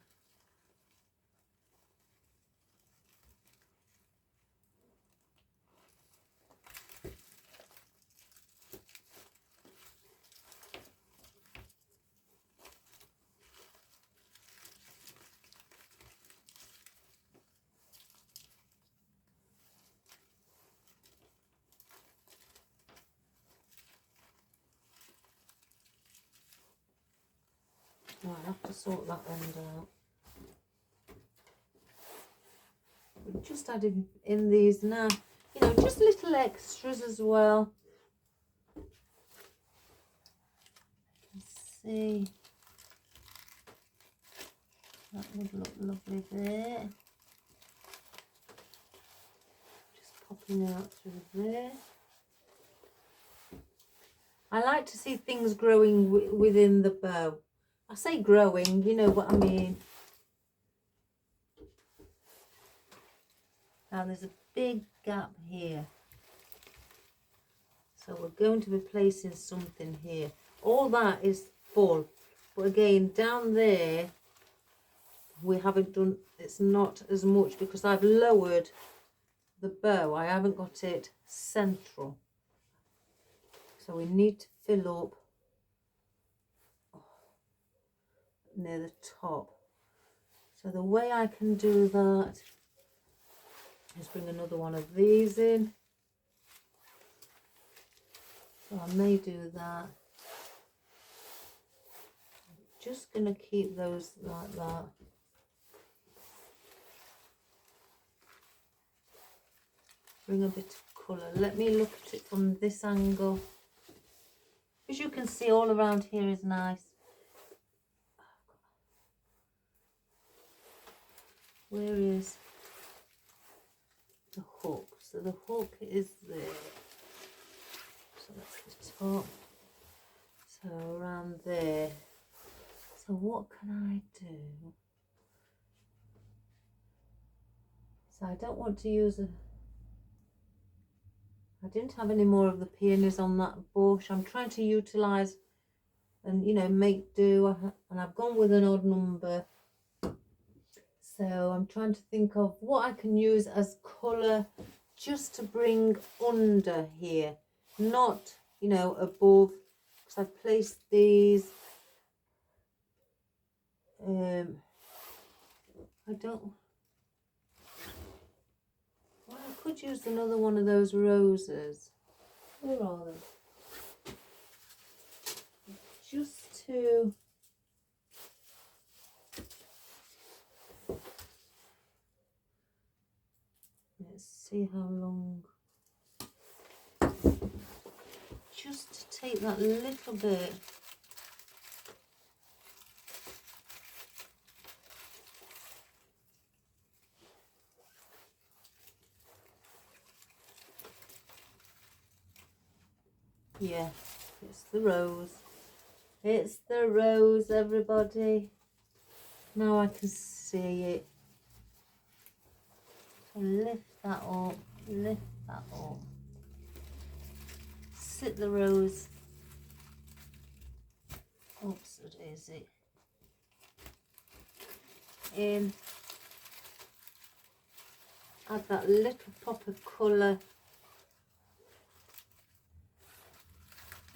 I'll have to sort that end out. We're just adding in these now, you know, just little extras as well. Let's see. That would look lovely there. Just popping out through there. I like to see things growing within the bow. I say growing, you know what I mean. Now there's a big gap here. So we're going to be placing something here. All that is full. But again, down there, we haven't done, it's not as much because I've lowered the bow. I haven't got it central. So we need to fill up near the top. So the way I can do that is bring another one of these in. So I may do that. I'm just going to keep those like that. Bring a bit of colour. Let me look at it from this angle. As you can see, all around here is nice. Where is the hook? So the hook is there. So that's the top. So around there. So what can I do? So I don't want to use a... I didn't have any more of the peonies on that bush. I'm trying to utilise and, you know, make do. And I've gone with an odd number. So I'm trying to think of what I can use as colour just to bring under here. Not, you know, above. Because I've placed these. I don't... Well, I could use another one of those roses. Where are they? Just to... Let's see how long. Just to take that little bit. Yeah, it's the rose. It's the rose, everybody. Now I can see it. So lift that up, lift that up. Sit the rose. Oops, what is it? In. Add that little pop of colour.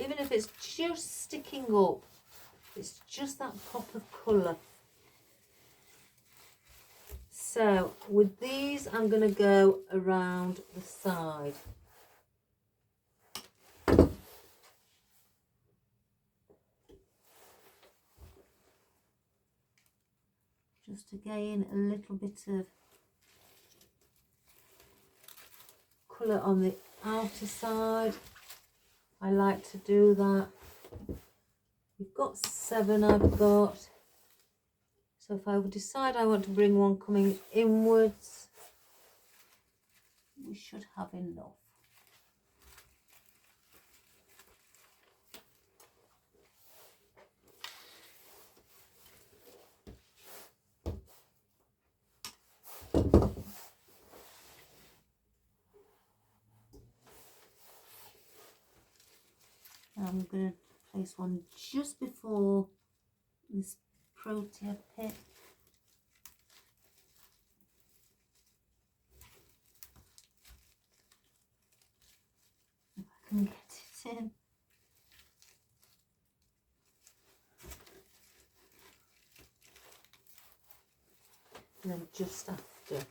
Even if it's just sticking up, it's just that pop of colour. So with these, I'm going to go around the side. Just again, a little bit of colour on the outer side. I like to do that. We've got 7 I've got. So if I would decide I want to bring one coming inwards, we should have enough. I'm going to place one just before this protea pit. If I can get it in. And then just after.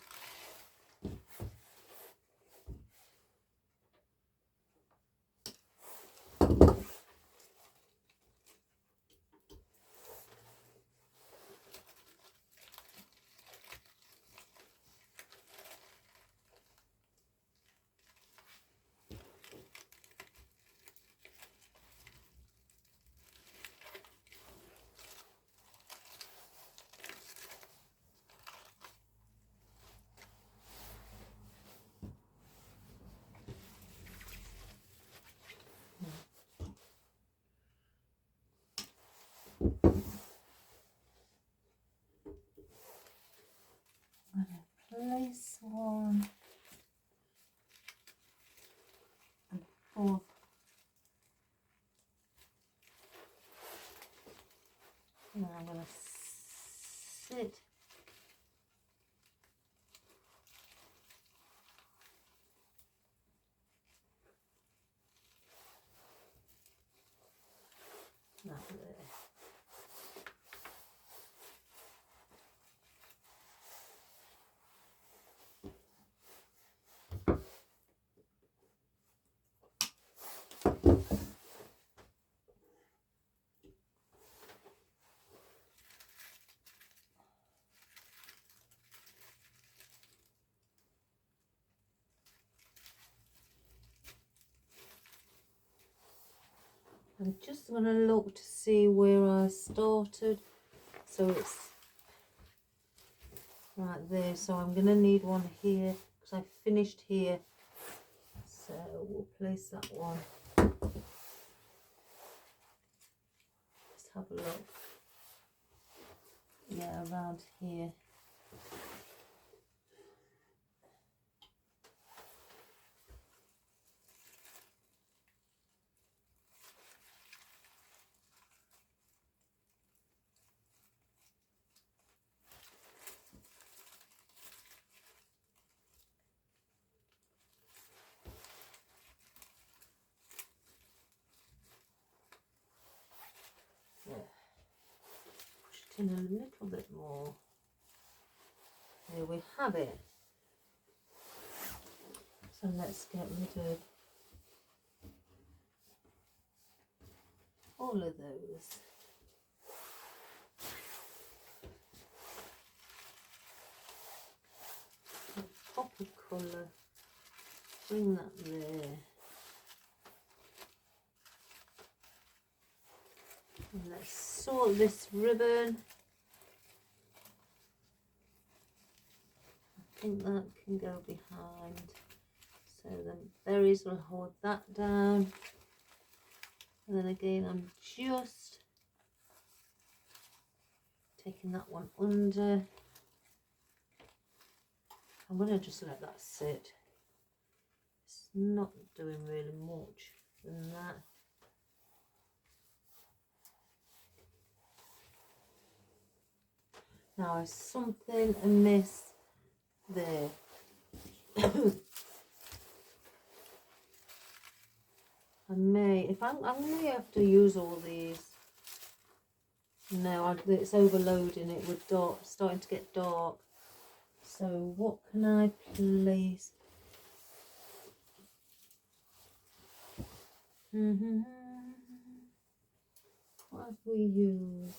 this one above. And I'm going to sit that there. I'm just going to look to see where I started. So it's right there. So I'm going to need one here because I finished here. So we'll place that one. Let's have a look. Yeah, around here. Yeah. Push it in a little bit more. There we have it. So let's get rid of all of those. Pop of colour, bring that there. And let's sort this ribbon. I think that can go behind. So the berries will hold that down. And then again, I'm just taking that one under. I'm going to just let that sit. It's not doing really much than that. Now there's something amiss there. I may, if I may have to use all these. No, it's overloading it with dark, starting to get dark. So what can I place? What have we used?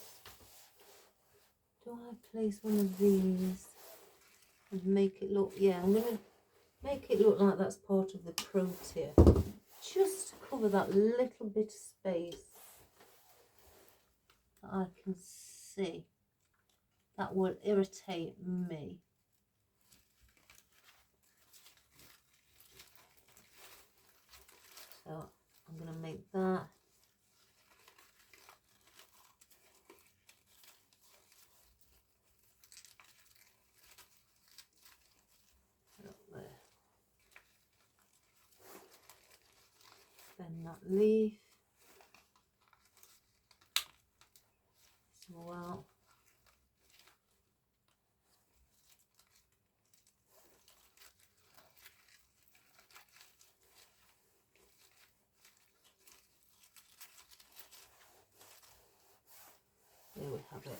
Do I place one of these and make it look? Yeah, I'm going to make it look like that's part of the protea. Just to cover that little bit of space that I can see. That will irritate me. So I'm going to make that. Up there. Bend that leaf. Small out. There we have it.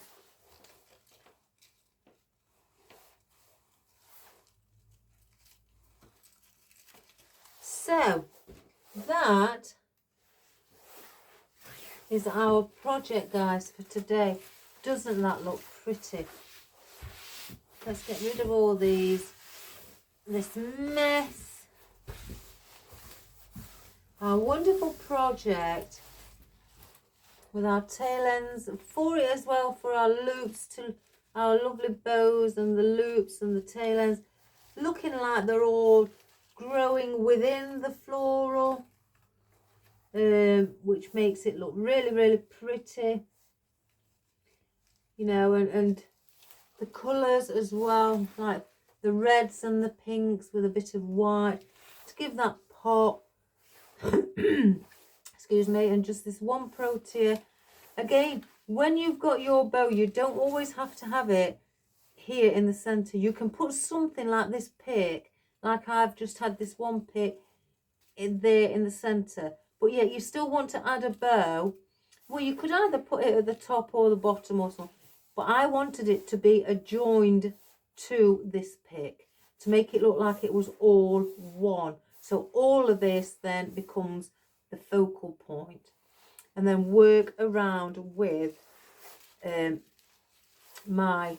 So that is our project, guys, for today. Doesn't that look pretty? Let's get rid of all this mess. Our wonderful project with our tail ends for it as well, for our loops, to our lovely bows and the loops and the tail ends, looking like they're all growing within the floral, which makes it look really, really pretty, you know, and the colours as well, like the reds and the pinks with a bit of white to give that pop. Excuse me. And just this one protea. Again, when you've got your bow, you don't always have to have it here in the center. You can put something like this pick, like I've just had this one pick in there in the center, but yet you still want to add a bow. Well, you could either put it at the top or the bottom or something, but I wanted it to be adjoined to this pick to make it look like it was all one. So all of this then becomes the focal point, and then work around with my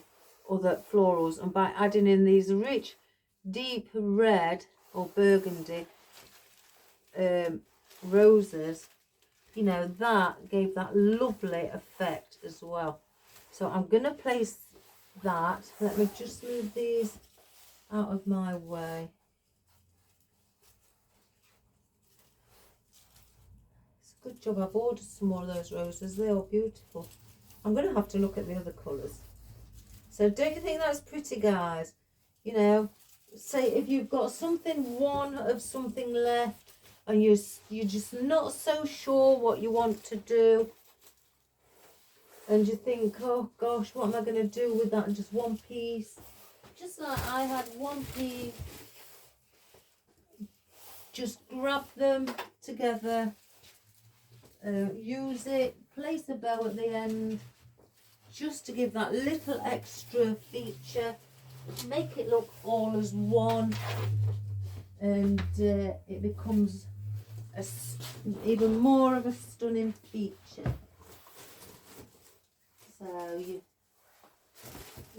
other florals, and by adding in these rich deep red or burgundy roses, you know, that gave that lovely effect as well. So I'm going to place that. Let me just move these out of my way. It's a good job I've ordered some more of those roses. They are beautiful. I'm going to have to look at the other colours. So don't you think that's pretty, guys? You know, say if you've got something, one of something left, and you're just not so sure what you want to do, and you think, oh gosh, what am I going to do with that just one piece? Just like I had one piece, just grab them together, use it, place a bow at the end, just to give that little extra feature, make it look all as one, and it becomes even more of a stunning feature. So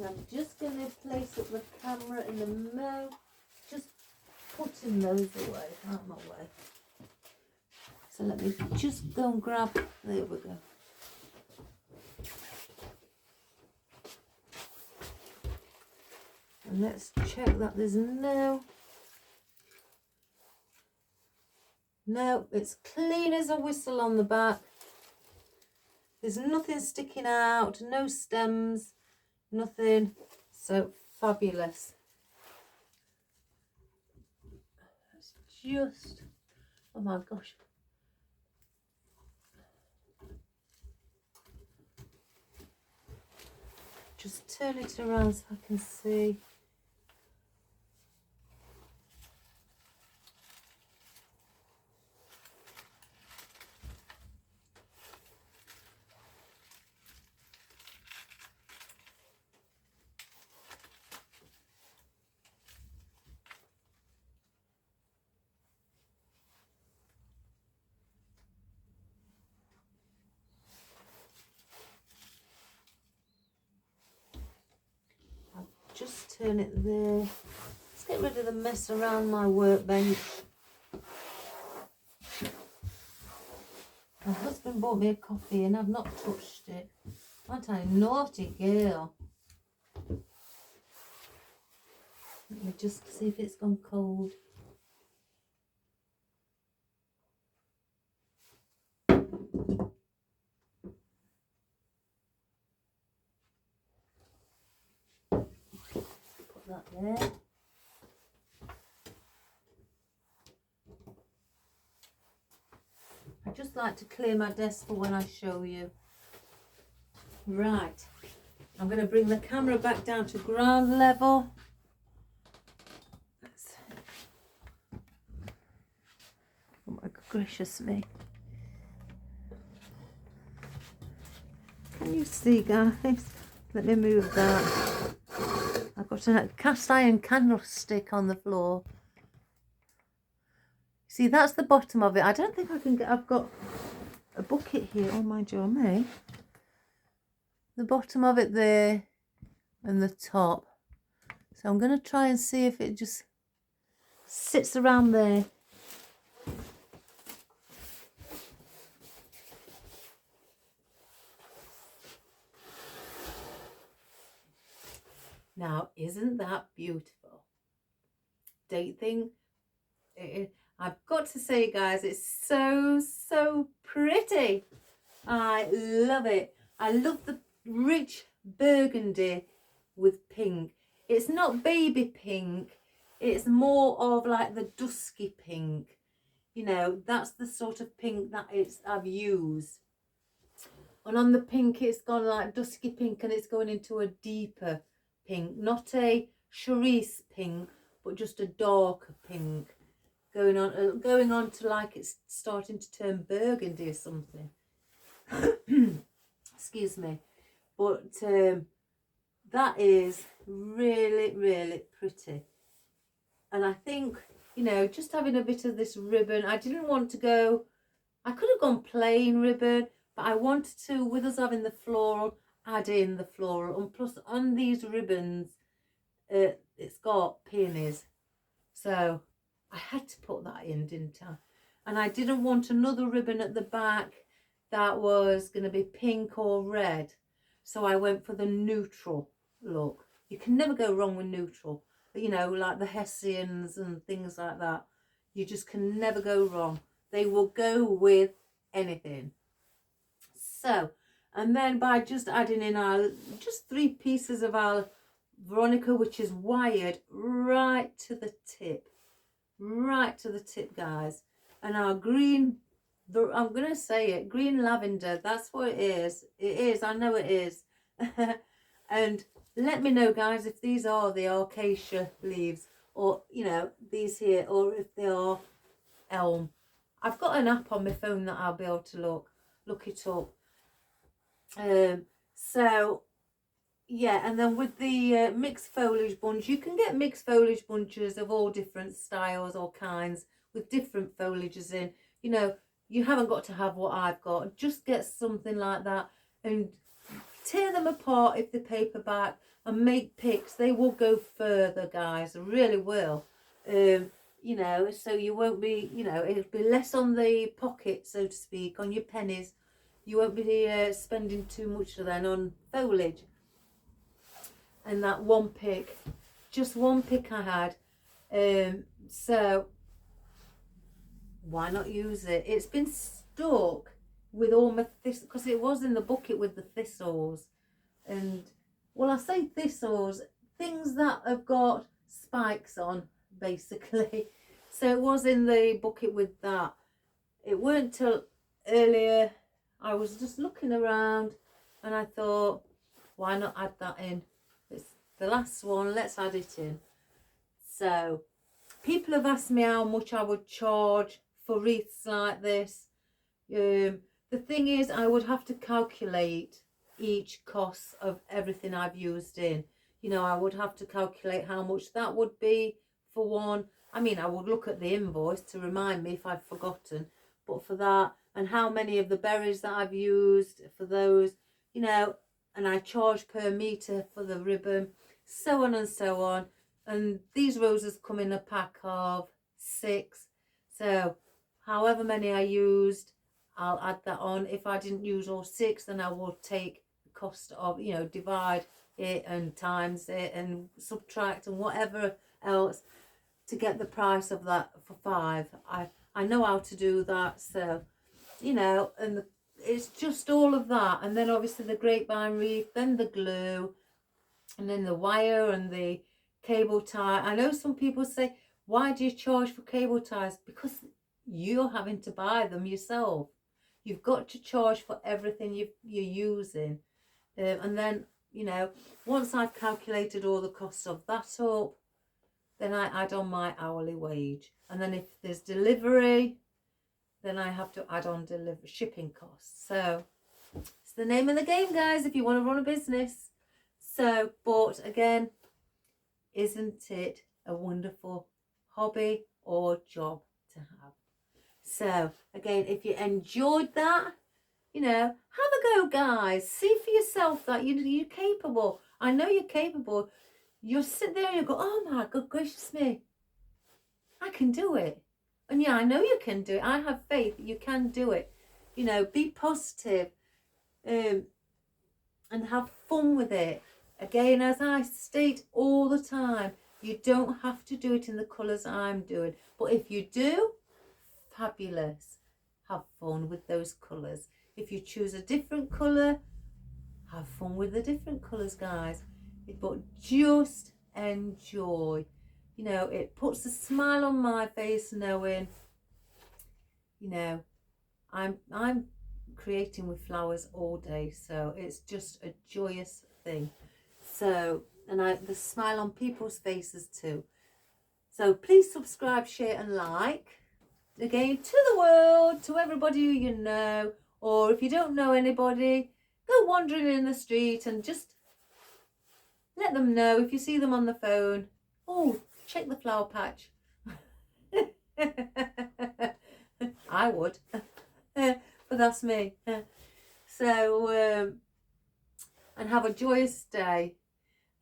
I'm just going to place up the camera in the mouth, just putting those away, out of my way. So let me just go and grab, there we go. And let's check that there's no, it's clean as a whistle on the back. There's nothing sticking out, no stems, nothing. So fabulous. It's just, oh my gosh. Just turn it around so I can see. Just turn it there. Let's get rid of the mess around my workbench. My husband bought me a coffee and I've not touched it. Aren't I a naughty girl? Let me just see if it's gone cold. Put that there. I just like to clear my desk for when I show you. Right, I'm going to bring the camera back down to ground level. Oh my gracious me. Can you see, guys? Let me move that. I've got a cast iron candlestick on the floor. See, that's the bottom of it. I don't think I can get, I've got a bucket here. Oh, mind you, I may. The bottom of it there and the top. So I'm going to try and see if it just sits around there. Now, isn't that beautiful? Don't you think? I've got to say, guys, it's so pretty. I love it. I love the rich burgundy with pink. It's not baby pink. It's more of like the dusky pink. You know, that's the sort of pink that I've used. And on the pink, it's gone like dusky pink, and it's going into a deeper pink. Not a cerise pink, but just a darker pink. Going on to like it's starting to turn burgundy or something. Excuse me. But that is really, really pretty. And I think, you know, just having a bit of this ribbon, I didn't want to go, I could have gone plain ribbon, but I wanted to, with us having the floral, add in the floral. And plus on these ribbons, it's got peonies. So I had to put that in, didn't I? And I didn't want another ribbon at the back that was going to be pink or red. So I went for the neutral look. You can never go wrong with neutral. You know, like the Hessians and things like that. You just can never go wrong. They will go with anything. So, and then by just adding in our, just 3 pieces of our Veronica, which is wired right to the tip. Right to the tip, guys. And our green, I'm going to say it, green lavender, that's what it is. It is, I know it is. And let me know, guys, if these are the acacia leaves, or, you know, these here, or if they are elm. I've got an app on my phone that I'll be able to look it up. So, yeah, and then with the mixed foliage bunch, you can get mixed foliage bunches of all different styles or kinds with different foliages in. You know, you haven't got to have what I've got. Just get something like that and tear them apart if they're paperback and make picks. They will go further, guys. They really will. You know, so you won't be, you know, it'll be less on the pocket, so to speak, on your pennies. You won't be spending too much then on foliage. And that one pick, just one pick I had. So why not use it? It's been stuck with all my thistles, because it was in the bucket with the thistles. And, well, I say thistles, things that have got spikes on, basically. So it was in the bucket with that. It weren't till earlier, I was just looking around and I thought, why not add that in? It's the last one, let's add it in. So people have asked me how much I would charge for wreaths like this. The thing is, I would have to calculate each cost of everything I've used in. You know, I would have to calculate how much that would be for one. I mean, I would look at the invoice to remind me if I've forgotten. But for that, and how many of the berries that I've used for those, you know, and I charge per metre for the ribbon, so on and so on. And these roses come in a pack of 6. So however many I used, I'll add that on. If I didn't use all 6, then I will take the cost of, you know, divide it and times it and subtract and whatever else to get the price of that for 5. I know how to do that. So, you know, and it's just all of that. And then obviously the grapevine wreath, then the glue, and then the wire and the cable tie. I know some people say, why do you charge for cable ties? Because you're having to buy them yourself. You've got to charge for everything you're using. And then, you know, once I've calculated all the costs of that up, then I add on my hourly wage. And then if there's delivery, then I have to add on shipping costs. So it's the name of the game, guys, if you want to run a business. So, but again, isn't it a wonderful hobby or job to have? So again, if you enjoyed that, you know, have a go, guys. See for yourself that you're capable. I know you're capable. You'll sit there and you go, oh my good gracious me, I can do it. And yeah, I know you can do it. I have faith that you can do it. You know, be positive, and have fun with it. Again, as I state all the time, you don't have to do it in the colours I'm doing. But if you do, fabulous. Have fun with those colours. If you choose a different colour, have fun with the different colours, guys. But just enjoy. You know, it puts a smile on my face knowing, you know, I'm creating with flowers all day, so it's just a joyous thing. So, and the smile on people's faces too. So please subscribe, share and like. Again, to the world, to everybody who you know, or if you don't know anybody, go wandering in the street and just let them know. If you see them on the phone, oh, check the flower patch. I would, but that's me. So, and have a joyous day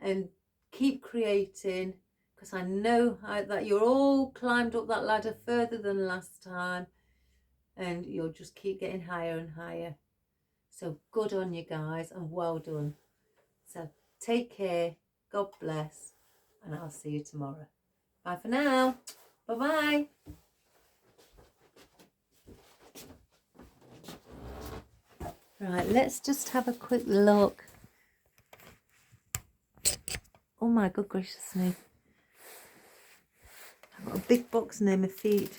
and keep creating, because I know that you're all climbed up that ladder further than last time, and you'll just keep getting higher and higher. So good on you guys, and well done. So take care, God bless, and I'll see you tomorrow. Bye for now. Bye-bye. Right, let's just have a quick look. Oh my good gracious me. I've got a big box near my feet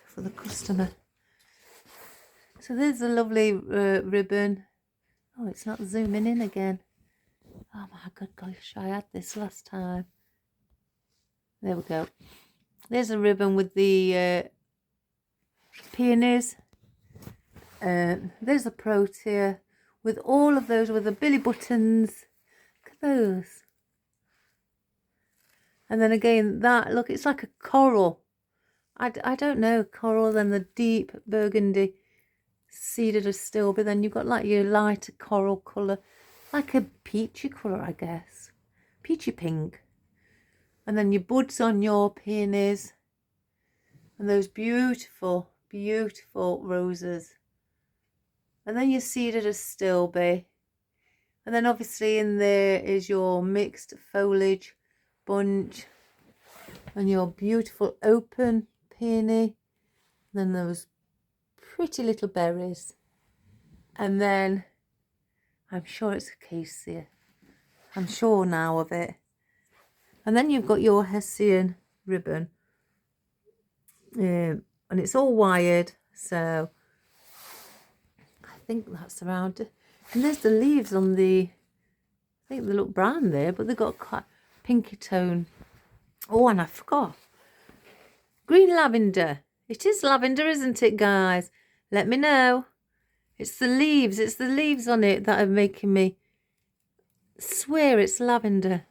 for the customer. So there's a lovely ribbon. Oh, it's not zooming in again. Oh my good gosh, I had this last time. There we go. There's a ribbon with the peonies. There's a protea with all of those, with the billy buttons. Look at those. And then again, that, look, it's like a coral. I don't know, coral, then the deep burgundy seeded astilbe. Then you've got like your lighter coral colour, like a peachy colour, I guess. Peachy pink. And then your buds on your peonies. And those beautiful, beautiful roses. And then your seeded astilbe. And then obviously in there is your mixed foliage bunch. And your beautiful open peony. And then those pretty little berries. And then, I'm sure it's acacia. I'm sure now of it. And then you've got your hessian ribbon. And it's all wired. So, I think that's around. And there's the leaves on the, I think they look brown there, but they've got quite pinky tone. Oh, and I forgot. Green lavender. It is lavender, isn't it, guys? Let me know. It's the leaves on it that are making me swear it's lavender.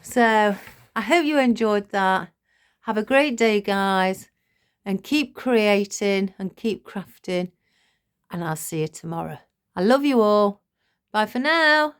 So, I hope you enjoyed that. Have a great day, guys. And keep creating and keep crafting. And I'll see you tomorrow. I love you all. Bye for now.